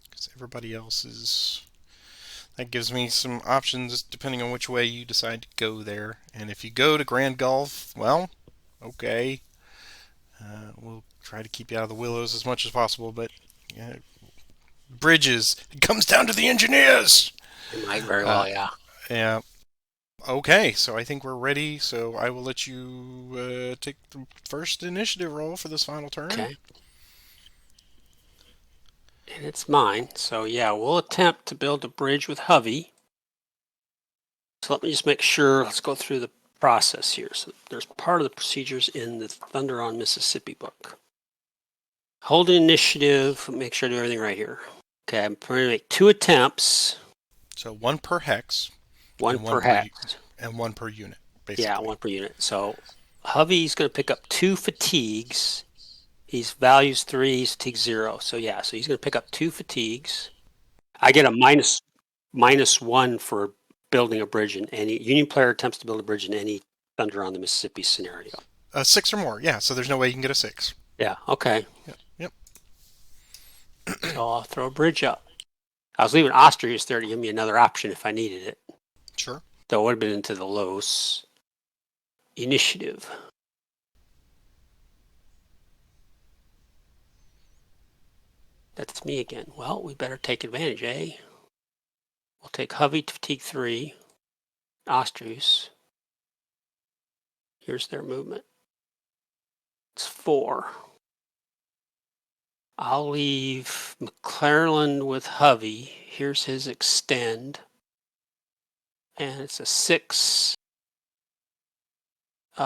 Because everybody else is... That gives me some options depending on which way you decide to go there. And if you go to Grand Gulf, well, okay. We'll try to keep you out of the willows as much as possible, but yeah, bridges, it comes down to the engineers! It might very well, yeah. Yeah. Okay, so I think we're ready. So I will let you take the first initiative roll for this final turn. Okay. And it's mine. So yeah, we'll attempt to build a bridge with Hovey. So let me just make sure. Let's go through the process here. So there's part of the procedures in the Thunder on Mississippi book. Hold an initiative. Make sure I do everything right here. Okay, I'm going to make 2 attempts. So 1 per hex. One and per hex. And 1 per unit, basically. Yeah, 1 per unit. So Hovey's going to pick up 2 fatigues. He's values 3, he's fatigue 0. So yeah, so he's going to pick up 2 fatigues. I get a -1 for building a bridge in any Union player attempts to build a bridge in any Thunder on the Mississippi scenario. 6 or more, yeah. So there's no way you can get a 6. Yeah. Okay. Yep. So I'll throw a bridge up. I was leaving Austrius there to give me another option if I needed it. Sure. Though it would have been into the Los. Initiative. That's me again. Well, we better take advantage, eh? We'll take Hovey to fatigue 3. Austrius. Here's their movement. It's 4. I'll leave McClellan with Hovey. Here's his extend. And it's a 6. So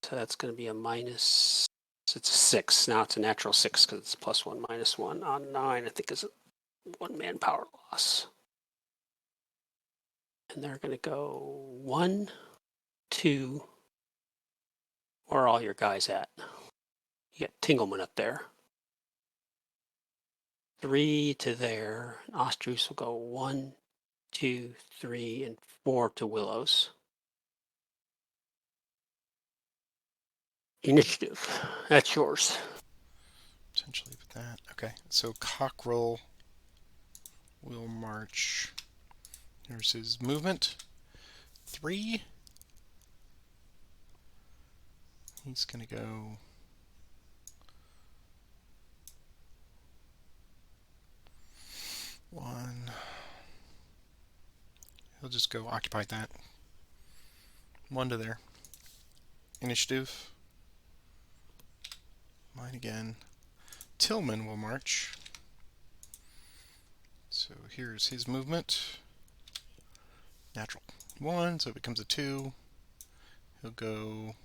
that's going to be a minus. It's a 6. Now it's a natural 6 because it's +1, -1 on 9. I think is 1 manpower loss. And they're going to go 1, 2. Where are all your guys at? You got Tingleman up there. 3 to there. Austrius will go 1, 2, 3, and 4 to Willows. Initiative. That's yours. Potentially with that. Okay, so Cockrell will march. Here's his movement. 3. He's going to go... 1. He'll just go occupy that. 1 to there. Initiative. Mine again. Tillman will march. So here's his movement. Natural 1, so it becomes a 2. He'll go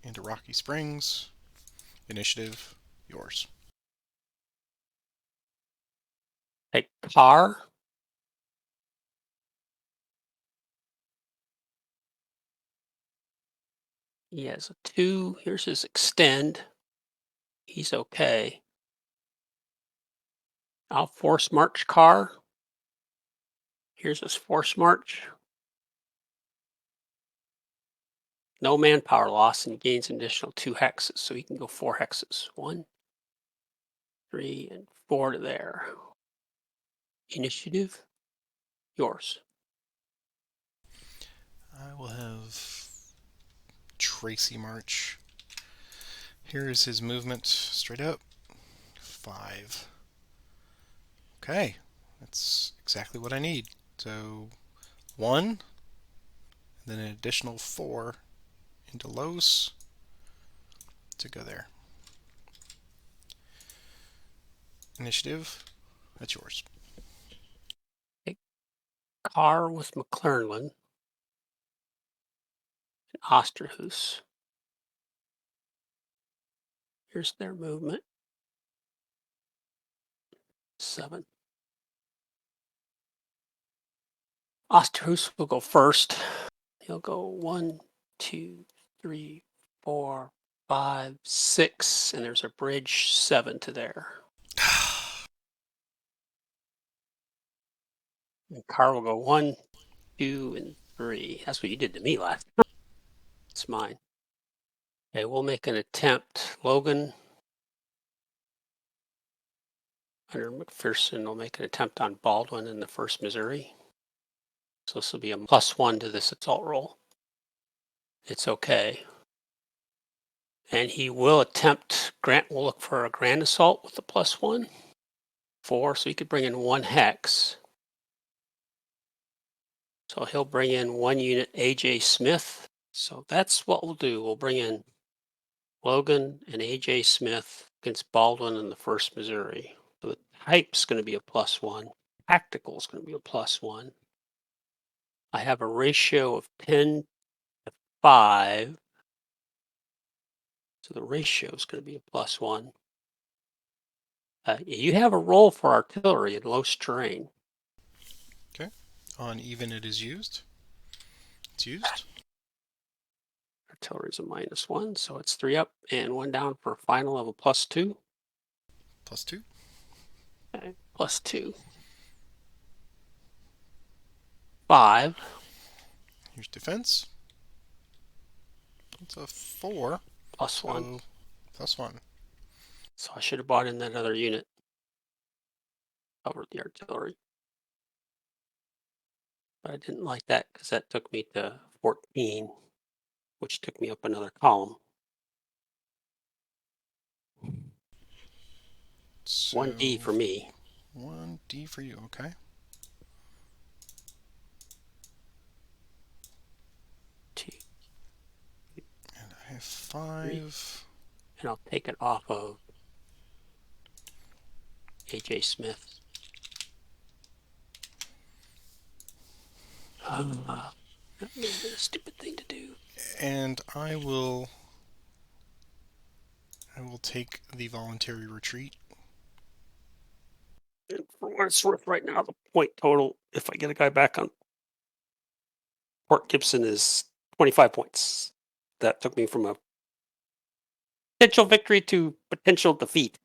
into Rocky Springs. Initiative, yours. Take Carr. He has a 2. Here's his extend. He's okay. I'll force march Carr. Here's his force march. No manpower loss, and he gains an additional 2 hexes, so he can go 4 hexes. 1, 3, and 4 to there. Initiative, yours. I will have Tracy march. Here is his movement straight up. 5. Okay, that's exactly what I need. So 1, then an additional 4 into Los to go there. Initiative, that's yours. Take Carr with McClernand and Osterhus. Here's their movement. 7. Osterhus will go first. He'll go 1, 2, 3, 4, 5, 6, and there's a bridge 7 to there. And car will go 1, 2, and 3. That's what you did to me last time. It's mine. Okay, we'll make an attempt. Logan under McPherson will make an attempt on Baldwin in the 1st Missouri. So this will be a +1 to this assault roll. It's okay. And he will attempt, Grant will look for a grand assault with a +1. 4, so he could bring in 1 hex. So he'll bring in 1 unit AJ Smith. So that's what we'll do. We'll bring in Logan and AJ Smith against Baldwin in the 1st Missouri. So the type's going to be a +1. Tactical is going to be a +1. I have a ratio of 10 to 5. So the ratio is going to be a +1. You have a roll for artillery in low terrain. Okay. On even it is used. It's used. Artillery is a -1, so it's 3 up and 1 down for a final of a +2. +2. Okay, +2. 5. Here's defense. It's a 4. +1. So +1. So I should have bought in that other unit. Covered the artillery. But I didn't like that because that took me to 14, which took me up another column. So 1D for me. 1D for you, okay. 2, And I have 5. and I'll take it off of AJ Smith. That may have been a stupid thing to do. And I will take the voluntary retreat. And for what it's worth right now, the point total, if I get a guy back on Port Gibson, is 25 points. That took me from a potential victory to potential defeat.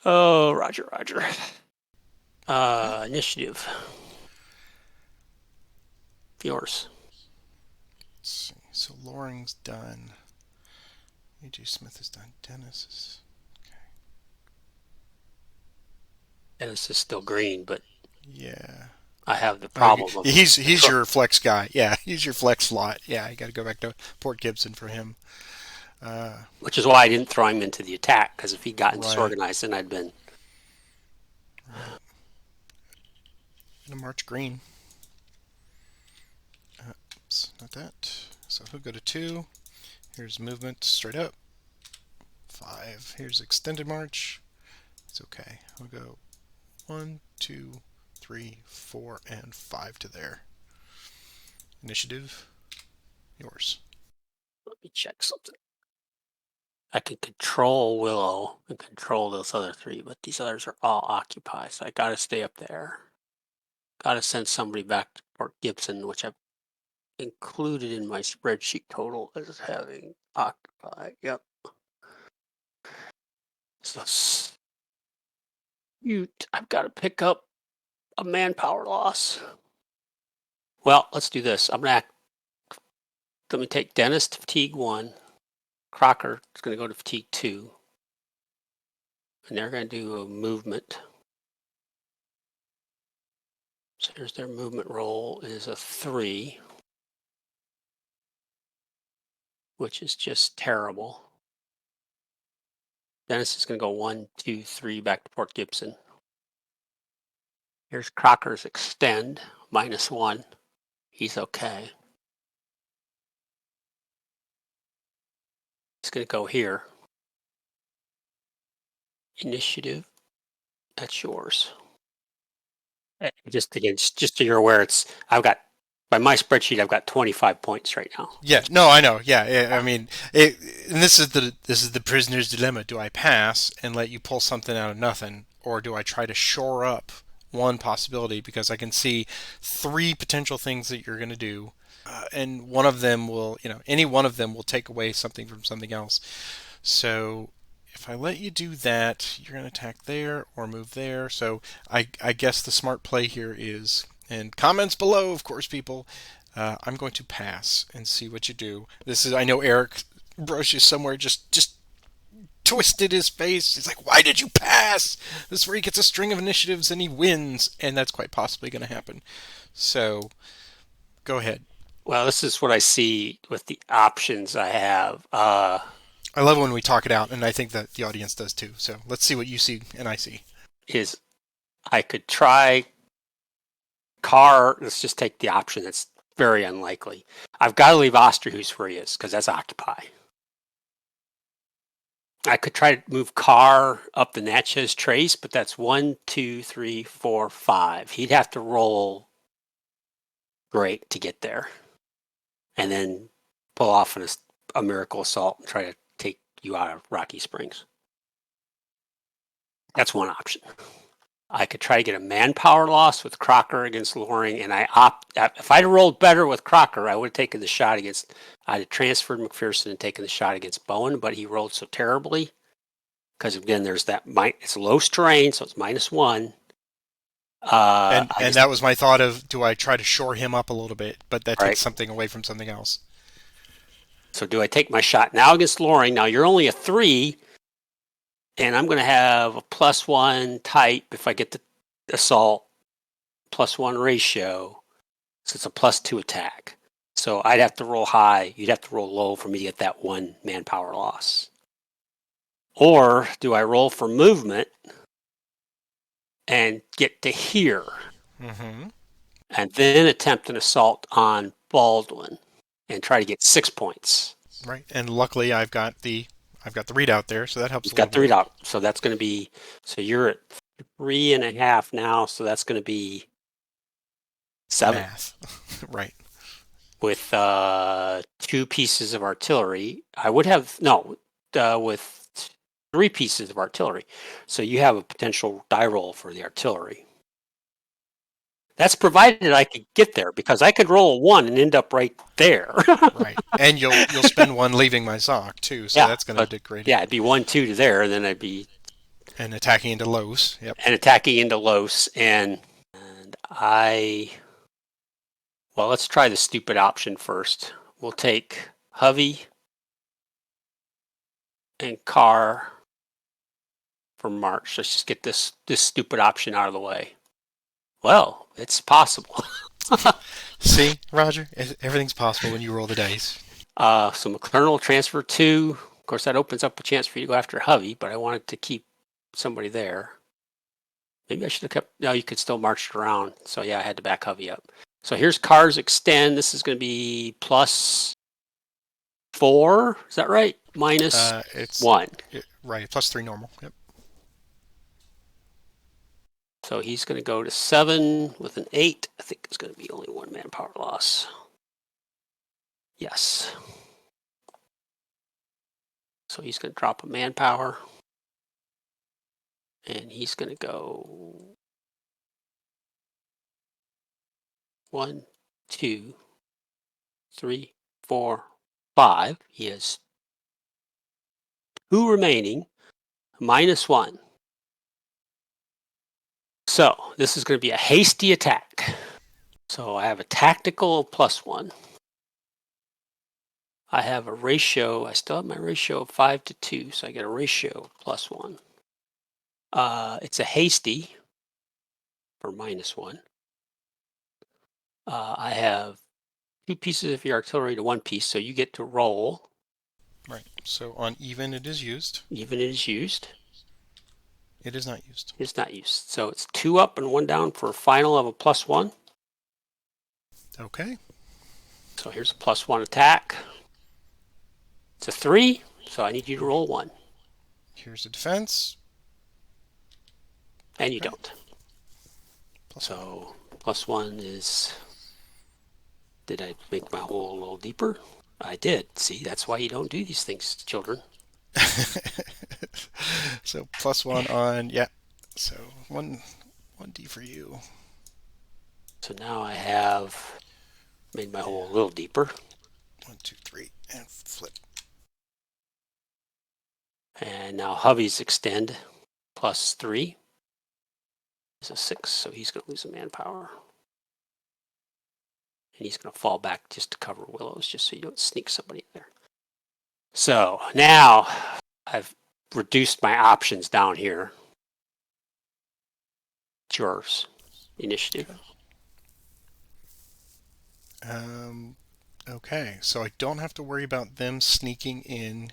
Oh, Roger. Initiative. Yours. Let's see. So Loring's done. A.J. Smith is done. Dennis is Dennis is still green, but yeah. I have the problem of He's your flex guy. Yeah, he's your flex slot. Yeah, you got to go back to Port Gibson for him. which is why I didn't throw him into the attack, because if he'd gotten Right. disorganized, then I'd been Right. Gonna march green. Oops, not that. So he'll go to 2. Here's movement straight up. 5. Here's extended march. It's okay. We'll go 1, 2, 3, 4, and 5 to there. Initiative, yours. Let me check something. I can control Willow and control those other 3, but these others are all occupied, so I got to stay up there. Got to send somebody back to Port Gibson, which I've included in my spreadsheet total as having occupied. Yep. So I've got to pick up a manpower loss. Well, let's do this. Let me take Dennis to fatigue 1. Crocker is going to go to fatigue 2. And they're going to do a movement. So here's their movement roll is a 3, which is just terrible. Dennis is going to go 1, 2, 3 back to Port Gibson. Here's Crocker's extend, -1. He's okay. He's going to go here. Initiative, that's yours. Just so you're aware, I've got, by my spreadsheet, I've got 25 points right now. Yeah, no, I know. Yeah, I mean, and this is the prisoner's dilemma. Do I pass and let you pull something out of nothing, or do I try to shore up one possibility because I can see 3 potential things that you're going to do, and one of them will, any one of them will take away something from something else. So if I let you do that, you're going to attack there or move there. So I guess the smart play here is, and comments below, of course, people. I'm going to pass and see what you do. This is, I know Eric Broche somewhere just twisted his face. He's like, "Why did you pass?" This is where he gets a string of initiatives and he wins, and that's quite possibly going to happen. So go ahead. Well, this is what I see with the options I have. I love when we talk it out, and I think that the audience does too. So let's see what you see and I see. Is I could try car. Let's just take the option that's very unlikely. I've got to leave Osterhuis where he is because that's Occupy. I could try to move car up the Natchez Trace, but that's 1, 2, 3, 4, 5. He'd have to roll great to get there, and then pull off a miracle assault and try to take you out of Rocky Springs. That's one option. I could try to get a manpower loss with Crocker against Loring, and if I'd rolled better with Crocker, I would have taken the shot against. I'd have transferred McPherson and taken the shot against Bowen, but he rolled so terribly. Because again, there's that it's low terrain, so it's -1. And that was my thought of, do I try to shore him up a little bit, but that right. takes something away from something else. So do I take my shot now against Loring? Now you're only a 3, and I'm going to have a +1 type if I get the assault, +1 ratio, so it's a +2 attack. So I'd have to roll high. You'd have to roll low for me to get that 1 manpower loss. Or do I roll for movement and get to here? Mm-hmm. And then attempt an assault on Baldwin and try to get 6 points. Right, and luckily I've got the readout there, so that helps. You've got the readout, so that's going to be, so you're at 3.5 now, so that's going to be 7. Math, right? With 2 pieces of artillery, I would have with 3 pieces of artillery, so you have a potential die roll for the artillery. That's provided I could get there, because I could roll a 1 and end up right there. Right, and you'll spend 1 leaving my sock too, so that's going to degrade it. Yeah, it'd be 1, 2 to there, and then I'd be and attacking into Los. Yep. And attacking into Los, and well, let's try the stupid option first. We'll take Hovey and Carr for March. Let's just get this stupid option out of the way. Well, it's possible. See, Roger, everything's possible when you roll the dice. So McClernand will transfer 2. Of course, that opens up a chance for you to go after Hovey, but I wanted to keep somebody there. Maybe I should have kept. No, you could still march around. So yeah, I had to back Hovey up. So here's Carr's extend. This is going to be +4. Is that right? It's -1. Right, +3 normal. Yep. So he's going to go to 7 with an 8. I think it's going to be only 1 manpower loss. Yes. So he's going to drop a manpower. And he's going to go 1, 2, 3, 4, 5. He has 2 remaining, -1. So this is going to be a hasty attack. So I have a tactical +1. I have a ratio. I still have my ratio of 5 to 2, so I get a ratio of +1. It's a hasty for -1. I have 2 pieces of your artillery to 1 piece, so you get to roll. Right. So on even, it is used. Even it is used. It is not used. It's not used. So it's 2 up and 1 down for a final of a +1. Okay. So here's a +1 attack. It's a 3, so I need you to roll 1. Here's the defense. And you don't. So +1 is. Did I make my hole a little deeper? I did. See, that's why you don't do these things, children. So +1 on, yeah. So 1d for you. So now I have made my hole a little deeper. 1, 2, 3, and flip. And now Hovey's extend +3 is a 6, so he's going to lose a manpower. And he's going to fall back just to cover Willows, just so you don't sneak somebody in there. So now I've reduced my options down here. It's yours. Initiative. Okay, so I don't have to worry about them sneaking in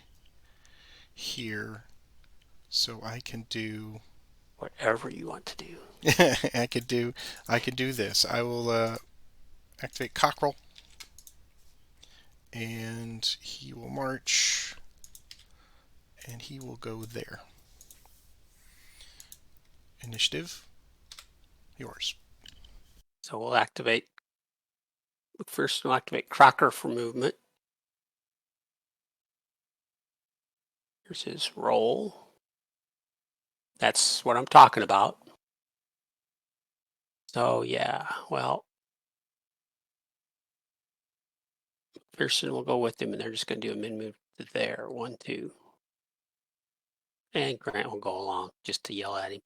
here. So I can do whatever you want to do. I could do this. I will activate Cockerel, and he will march, and he will go there. Initiative, yours. So we'll activate. First, we'll activate Crocker for movement. Here's his roll. That's what I'm talking about. So yeah, well, Pearson will go with him, and they're just going to do a min move to there. 1, 2. And Grant will go along just to yell at him.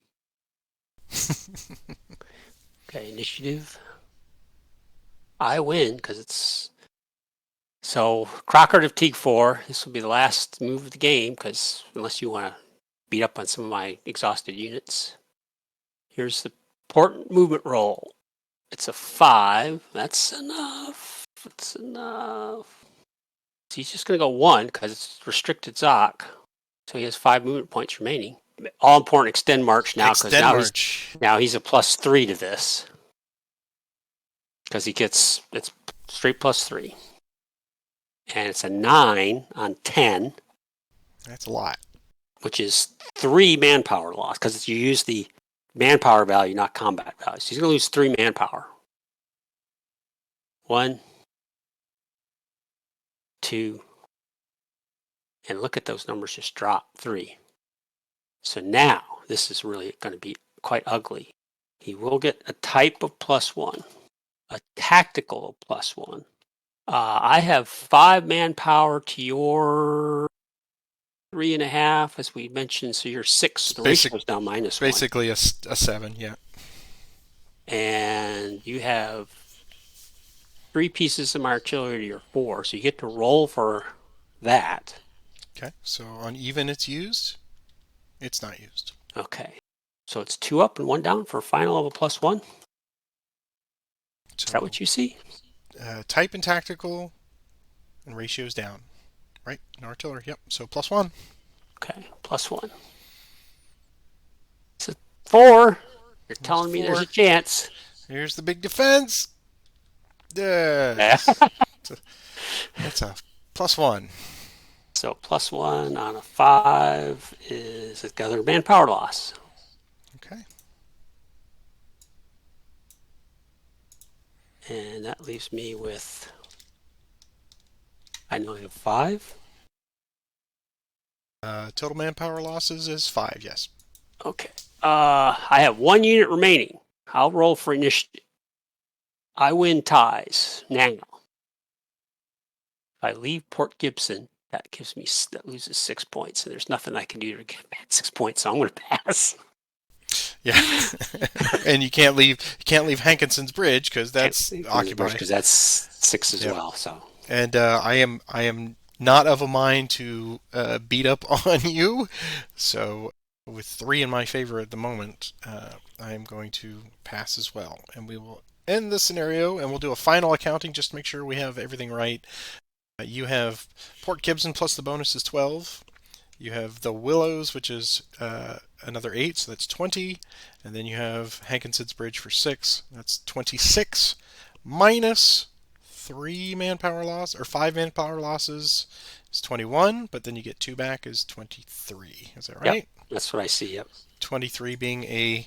Okay, initiative. I win because it's... So Crocker to Teague 4. This will be the last move of the game because unless you want to beat up on some of my exhausted units. Here's the important movement roll. It's a 5. That's enough. That's enough. So he's just going to go 1 because it's restricted Zoc. So he has 5 movement points remaining. All important extend march now because now he's a +3 to this. Because he gets, it's straight +3. And it's a 9 on 10. That's a lot. Which is 3 manpower loss because you use the manpower value, not combat value. So he's going to lose 3 manpower. 1, 2, and look at those numbers just drop 3. So now this is really going to be quite ugly. He will get a type of +1, a tactical +1. I have 5 manpower to your 3.5, as we mentioned. So you're 6. The ratio is now -1. Basically a 7, yeah. And you have 3 pieces of artillery to your 4, so you get to roll for that. Okay, so on even it's used. It's not used. Okay, so it's 2 up and 1 down for a final of a +1. So, is that what you see? Type and tactical, and ratios down, right? And artillery, yep. So +1. Okay, +1. It's a 4. You're telling me there's a chance. Here's the big defense. Yes. That's a +1. So +1 on a 5 is another manpower loss. Okay. And that leaves me with, I know I have 5. Total manpower losses is 5, yes. Okay. I have 1 unit remaining. I'll roll for initiative. I win ties now. If I leave Port Gibson, that loses 6 points, and there's nothing I can do to get back 6 points, so I'm going to pass. Yeah, and you can't leave Hankinson's Bridge because that's occupied. Because that's 6 as well. So, and I am not of a mind to beat up on you. So, with 3 in my favor at the moment, I am going to pass as well, and we will end the scenario, and we'll do a final accounting just to make sure we have everything right. You have Port Gibson plus the bonus is 12. You have the Willows, which is another 8, so that's 20. And then you have Hankinson's Bridge for 6. That's 26. Minus 3 manpower loss, or 5 manpower losses is 21. But then you get 2 back is 23. Is that right? Yep, that's what I see, yep. 23 being a...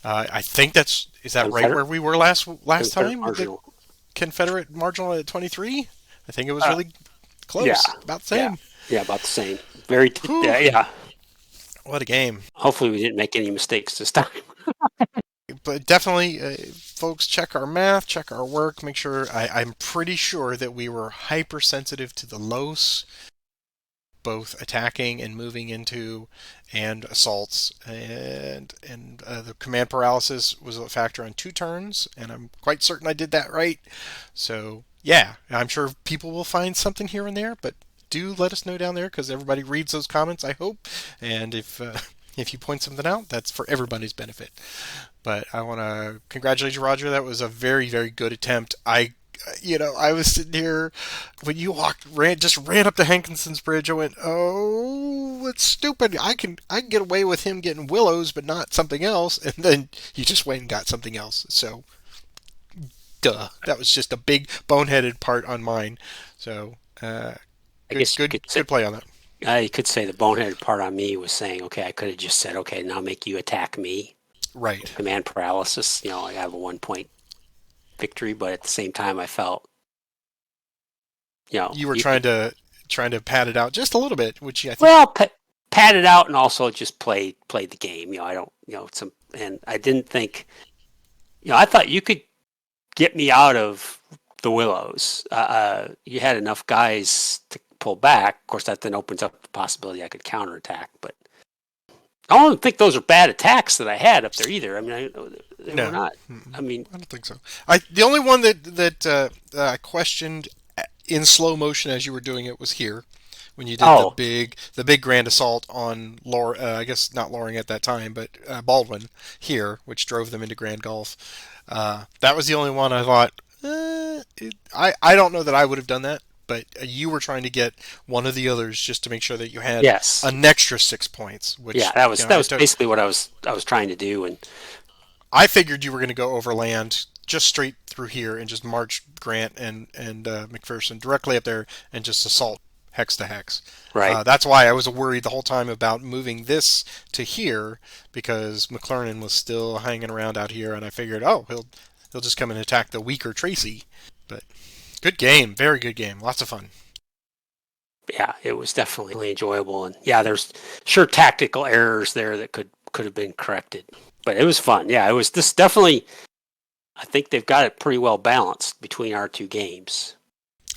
I think is that right where we were last time? Marginal. The Confederate marginal at 23? I think it was really close. Yeah. About the same. Yeah, about the same. Very, yeah. What a game. Hopefully we didn't make any mistakes this time. But definitely, folks, check our math, check our work, make sure, I'm pretty sure that we were hypersensitive to the LOS. both attacking and moving into, and assaults, and the command paralysis was a factor on 2 turns, and I'm quite certain I did that right. So yeah, I'm sure people will find something here and there, but do let us know down there because everybody reads those comments, I hope. And if you point something out, that's for everybody's benefit. But I want to congratulate you, Roger. That was a very, very good attempt. I was sitting here when you just ran up to Hankinson's Bridge. I went, "Oh, it's stupid. I can get away with him getting willows, but not something else." And then you just went and got something else. So, duh. That was just a big boneheaded part on mine. So, I guess you could say, good play on that. you could say the boneheaded part on me was saying, okay, I could have just said, okay, now make you attack me. Right. Command paralysis. I have a 1-point victory, but at the same time, I felt, you were trying to pad it out just a little bit, which I think. Well, pat it out and also just play the game. I don't, and I didn't think, I thought you could get me out of the willows. You had enough guys to pull back. Of course, that then opens up the possibility I could counterattack, but I don't think those are bad attacks that I had up there either. I mean, they were not. I mean, I don't think so. The only one that I questioned in slow motion as you were doing it was here, when you did the big grand assault on I guess not Loring at that time, but Baldwin here, which drove them into Grand Gulf. That was the only one I thought. I don't know that I would have done that, but you were trying to get one of the others just to make sure that you had an extra 6 points. Which, that was basically what I was trying to do, and I figured you were going to go overland just straight through here and just march Grant and McPherson directly up there and just assault hex to hex. Right. That's why I was worried the whole time about moving this to here, because McClernand was still hanging around out here, and I figured, he'll just come and attack the weaker Tracy. But good game, very good game, lots of fun. Yeah, it was definitely enjoyable, and there's sure tactical errors there that could have been corrected, but it was fun. Yeah, it was this definitely. I think they've got it pretty well balanced between our two games.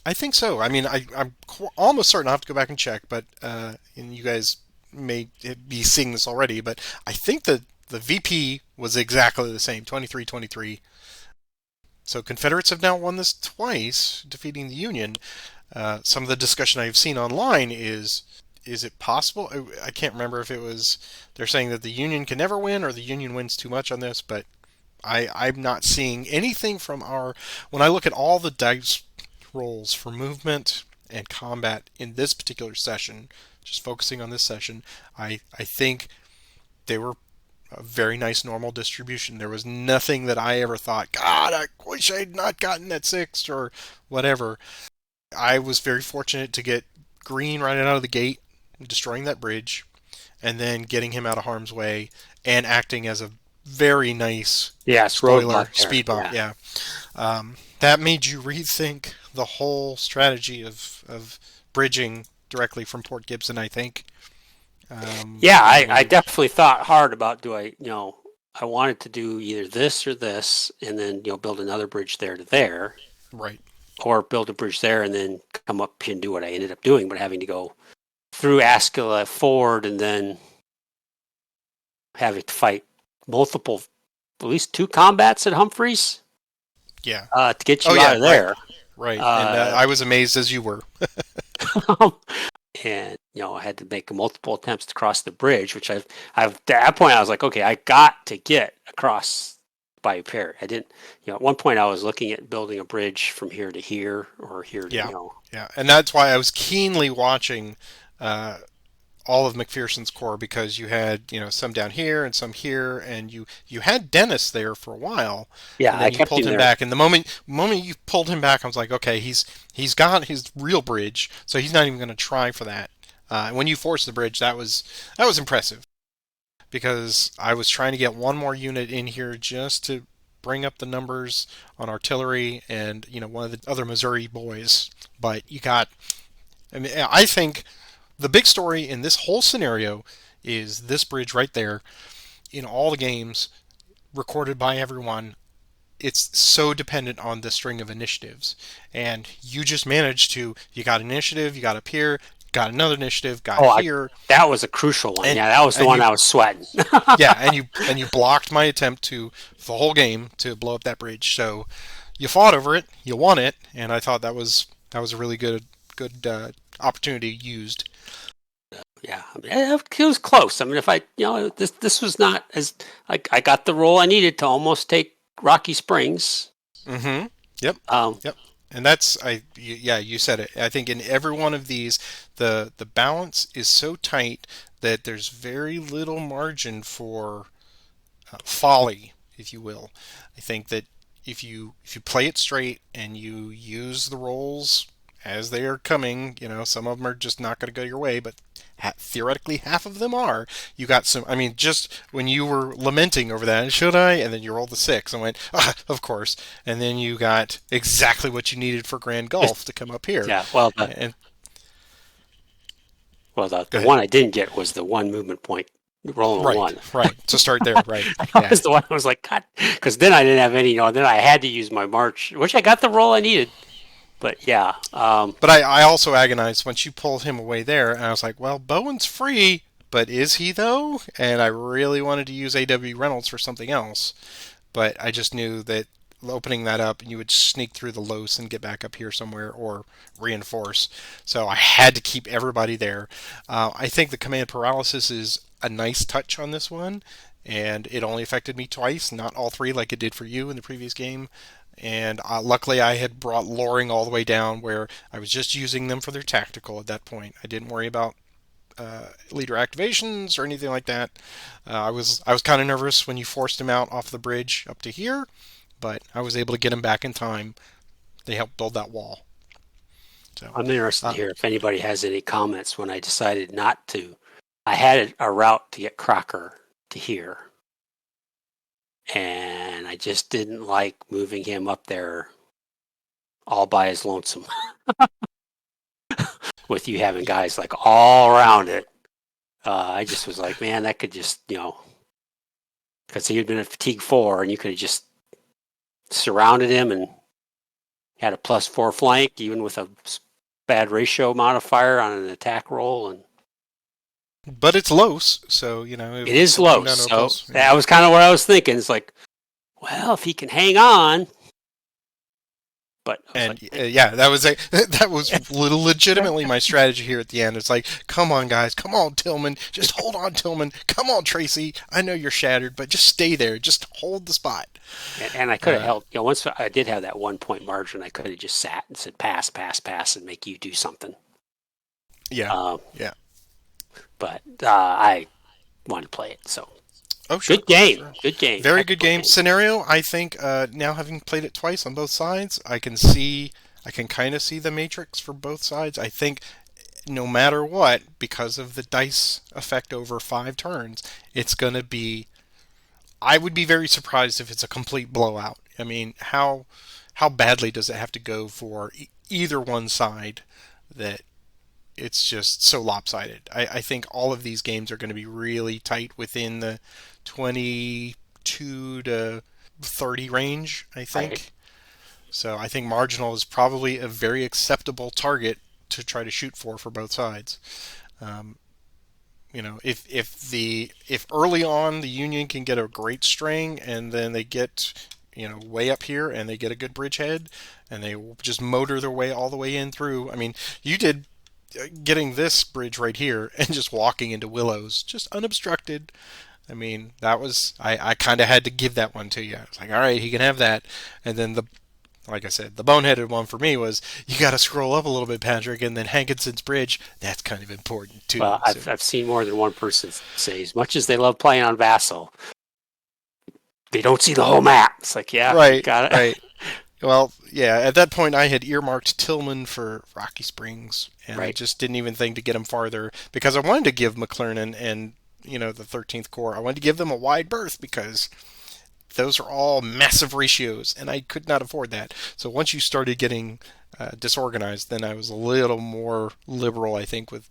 I think so. I mean, I'm almost certain I'll have to go back and check, but and you guys may be seeing this already, but I think the VP was exactly the same, 23-23. So Confederates have now won this twice, defeating the Union. Some of the discussion I've seen online is it possible? I can't remember if it was they're saying that the Union can never win or the Union wins too much on this, but I'm not seeing anything from when I look at all the dice rolls for movement and combat in this particular session, just focusing on this session, I think they were a very nice normal distribution. There was nothing that I ever thought, God, I wish I had not gotten that 6 or whatever. I was very fortunate to get Green right out of the gate, destroying that bridge, and then getting him out of harm's way and acting as a very nice spoiler speed bump. Yeah. That made you rethink the whole strategy of bridging directly from Port Gibson, I think. I definitely thought hard about I wanted to do either this or this, and then build another bridge there to there, right? Or build a bridge there and then come up and do what I ended up doing, but having to go through Ascala Ford and then having to fight at least 2 combats at Humphreys. Yeah. To get you out of there. Right. And I was amazed as you were. And I had to make multiple attempts to cross the bridge, which I've at that point I was like, okay, I got to get across Bayou Perry. I didn't. At one point I was looking at building a bridge from here to here or here to Yeah, and that's why I was keenly watching all of McPherson's corps, because you had some down here and some here, and you had Dennis there for a while. Yeah, and then you pulled him back, and the moment you pulled him back, I was like, okay, he's got his real bridge, so he's not even going to try for that. And when you forced the bridge, that was impressive, because I was trying to get one more unit in here just to bring up the numbers on artillery and one of the other Missouri boys, but you got. I mean, I think the big story in this whole scenario is this bridge right there. In all the games recorded by everyone, it's so dependent on the string of initiatives. And you just managed to, you got initiative, you got up here, got another initiative, got Oh, here, that was a crucial one. and Yeah, that was the and one you I was sweating. yeah, and you blocked my attempt to the whole game to blow up that bridge. So you fought over it, you won it, and I thought that was a really good opportunity used. Yeah, I mean, it was close. I mean, if I, this was not as I got the role I needed to almost take Rocky Springs. Mm-hmm. Yep. Um, Yep. And that's yeah, you said it. I think in every one of these, the balance is so tight that there's very little margin for folly, if you will. I think that if you play it straight and you use the rolls as they are coming, some of them are just not going to go your way, but theoretically half of them are. You got some. I mean, just when you were lamenting over that, should I? And then you rolled the 6 and went, of course. And then you got exactly what you needed for Grand Gulf to come up here. yeah. Well, And go the ahead. one I didn't get was the one movement point rolling a Right, one. right. To start there, right. That Yeah. was the one I was like, God, because then I didn't have any. Then I had to use my march, which I got the roll I needed. But yeah, But I also agonized once you pulled him away there, and I was like, well, Bowen's free, but is he though? And I really wanted to use A.W. Reynolds for something else, but I just knew that opening that up, you would sneak through the Los and get back up here somewhere or reinforce. So I had to keep everybody there. I think the command paralysis is a nice touch on this one, and it only affected me twice, not all three like it did for you in the previous game. And luckily, I had brought Loring all the way down where I was just using them for their tactical at that point. I didn't worry about leader activations or anything like that. I was kind of nervous when you forced him out off the bridge up to here, but I was able to get him back in time. They helped build that wall. So, I'm interested to uh, hear if anybody has any comments when I decided not to. I had a route to get Crocker to here, and I just didn't like moving him up there all by his lonesome with you having guys like all around it. I just was like, man, that could just, because he had been a fatigue 4 and you could have just surrounded him and had a +4 flank, even with a bad ratio modifier on an attack roll. And but it's Los, so it is it'll come low. down to a So close. that was kind of what I was thinking. It's like, well, if he can hang on, but I was And like, yeah, that was legitimately my strategy here at the end. It's like, come on, guys, come on, Tillman, just hold on, Tillman, come on, Tracy. I know you're shattered, but just stay there, just hold the spot. and I could have Uh, held, once I did have that 1 point margin, I could have just sat and said, pass, pass, pass, and make you do something. yeah, Um, yeah. but I wanted to play it. So Oh, sure, good game. sure. Good game. Very good Excellent game scenario. I think now having played it twice on both sides, I can kind of see the matrix for both sides. I think no matter what, because of the dice effect over 5 turns, it's going to be. I would be very surprised if it's a complete blowout. I mean, how badly does it have to go for either one side that it's just so lopsided? I think all of these games are going to be really tight within the 22 to 30 range, I Right. think. So I think marginal is probably a very acceptable target to try to shoot for both sides. Um, if early on the Union can get a great string and then they get way up here and they get a good bridgehead and they just motor their way all the way in through. I mean, you did getting this bridge right here and just walking into Willows just unobstructed. I mean, that was I kind of had to give that one to you. I was like, all right, he can have that. And then like I said, the boneheaded one for me was you got to scroll up a little bit, Patrick, and then Hankinson's bridge. That's kind of important too. Well, So I've seen more than one person say, as much as they love playing on Vassal, they don't see the whole map. It's like, yeah, right, got it. right. Well, yeah. At that point, I had earmarked Tillman for Rocky Springs, and I Right. just didn't even think to get him farther because I wanted to give McClernand and the 13th Corps. I wanted to give them a wide berth because those are all massive ratios, and I could not afford that. So once you started getting disorganized, then I was a little more liberal, I think, with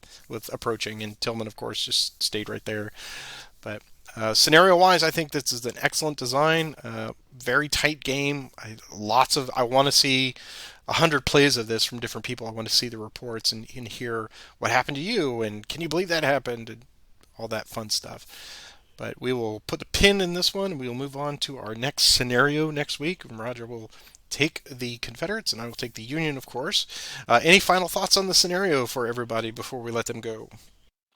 approaching. And Tillman, of course, just stayed right there. But Scenario-wise, I think this is an excellent design. Very tight game. I want to see 100 plays of this from different people. I want to see the reports and hear what happened to you and can you believe that happened and all that fun stuff. But we will put the pin in this one. We will move on to our next scenario next week. Roger will take the Confederates and I will take the Union, of course. Any final thoughts on the scenario for everybody before we let them go?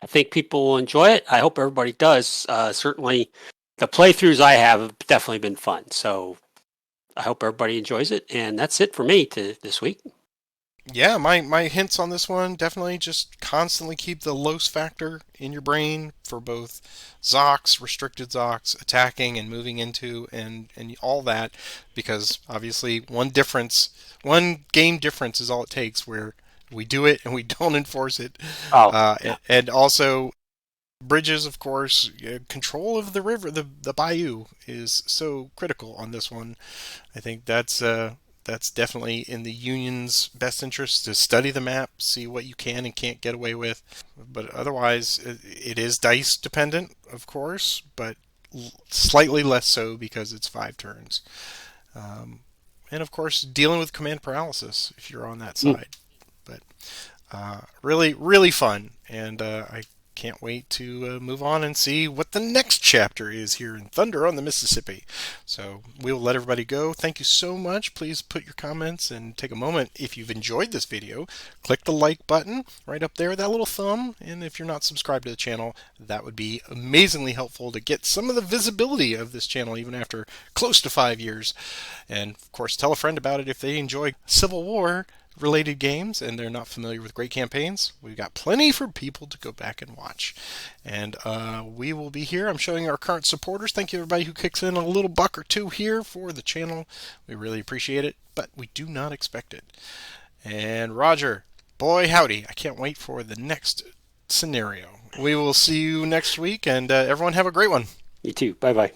I think people will enjoy it. I hope everybody does. Certainly, the playthroughs I have definitely been fun. So I hope everybody enjoys it. And that's it for me this week. Yeah, my hints on this one definitely just constantly keep the Los factor in your brain for both Zocs, restricted Zocs, attacking and moving into and all that, because obviously one game difference is all it takes where we do it and we don't enforce it. Oh, yeah. And also bridges, of course, control of the river, the bayou is so critical on this one. I think that's definitely in the Union's best interest to study the map, see what you can and can't get away with. But otherwise, it is dice dependent, of course, but slightly less so because it's 5 turns. And of course, dealing with command paralysis if you're on that side. But really, really fun, and I can't wait to move on and see what the next chapter is here in Thunder on the Mississippi. So we will let everybody go. Thank you so much. Please put your comments and take a moment. If you've enjoyed this video, click the like button right up there, that little thumb. And if you're not subscribed to the channel, that would be amazingly helpful to get some of the visibility of this channel even after close to 5 years. And of course, tell a friend about it if they enjoy Civil War related games and they're not familiar with great campaigns. We've got plenty for people to go back and watch. And we will be here. I'm showing our current supporters. Thank you everybody who kicks in a little buck or two here for the channel. We really appreciate it, but we do not expect it. And Roger, boy howdy, I can't wait for the next scenario. We will see you next week, and everyone have a great one. You too. Bye-bye.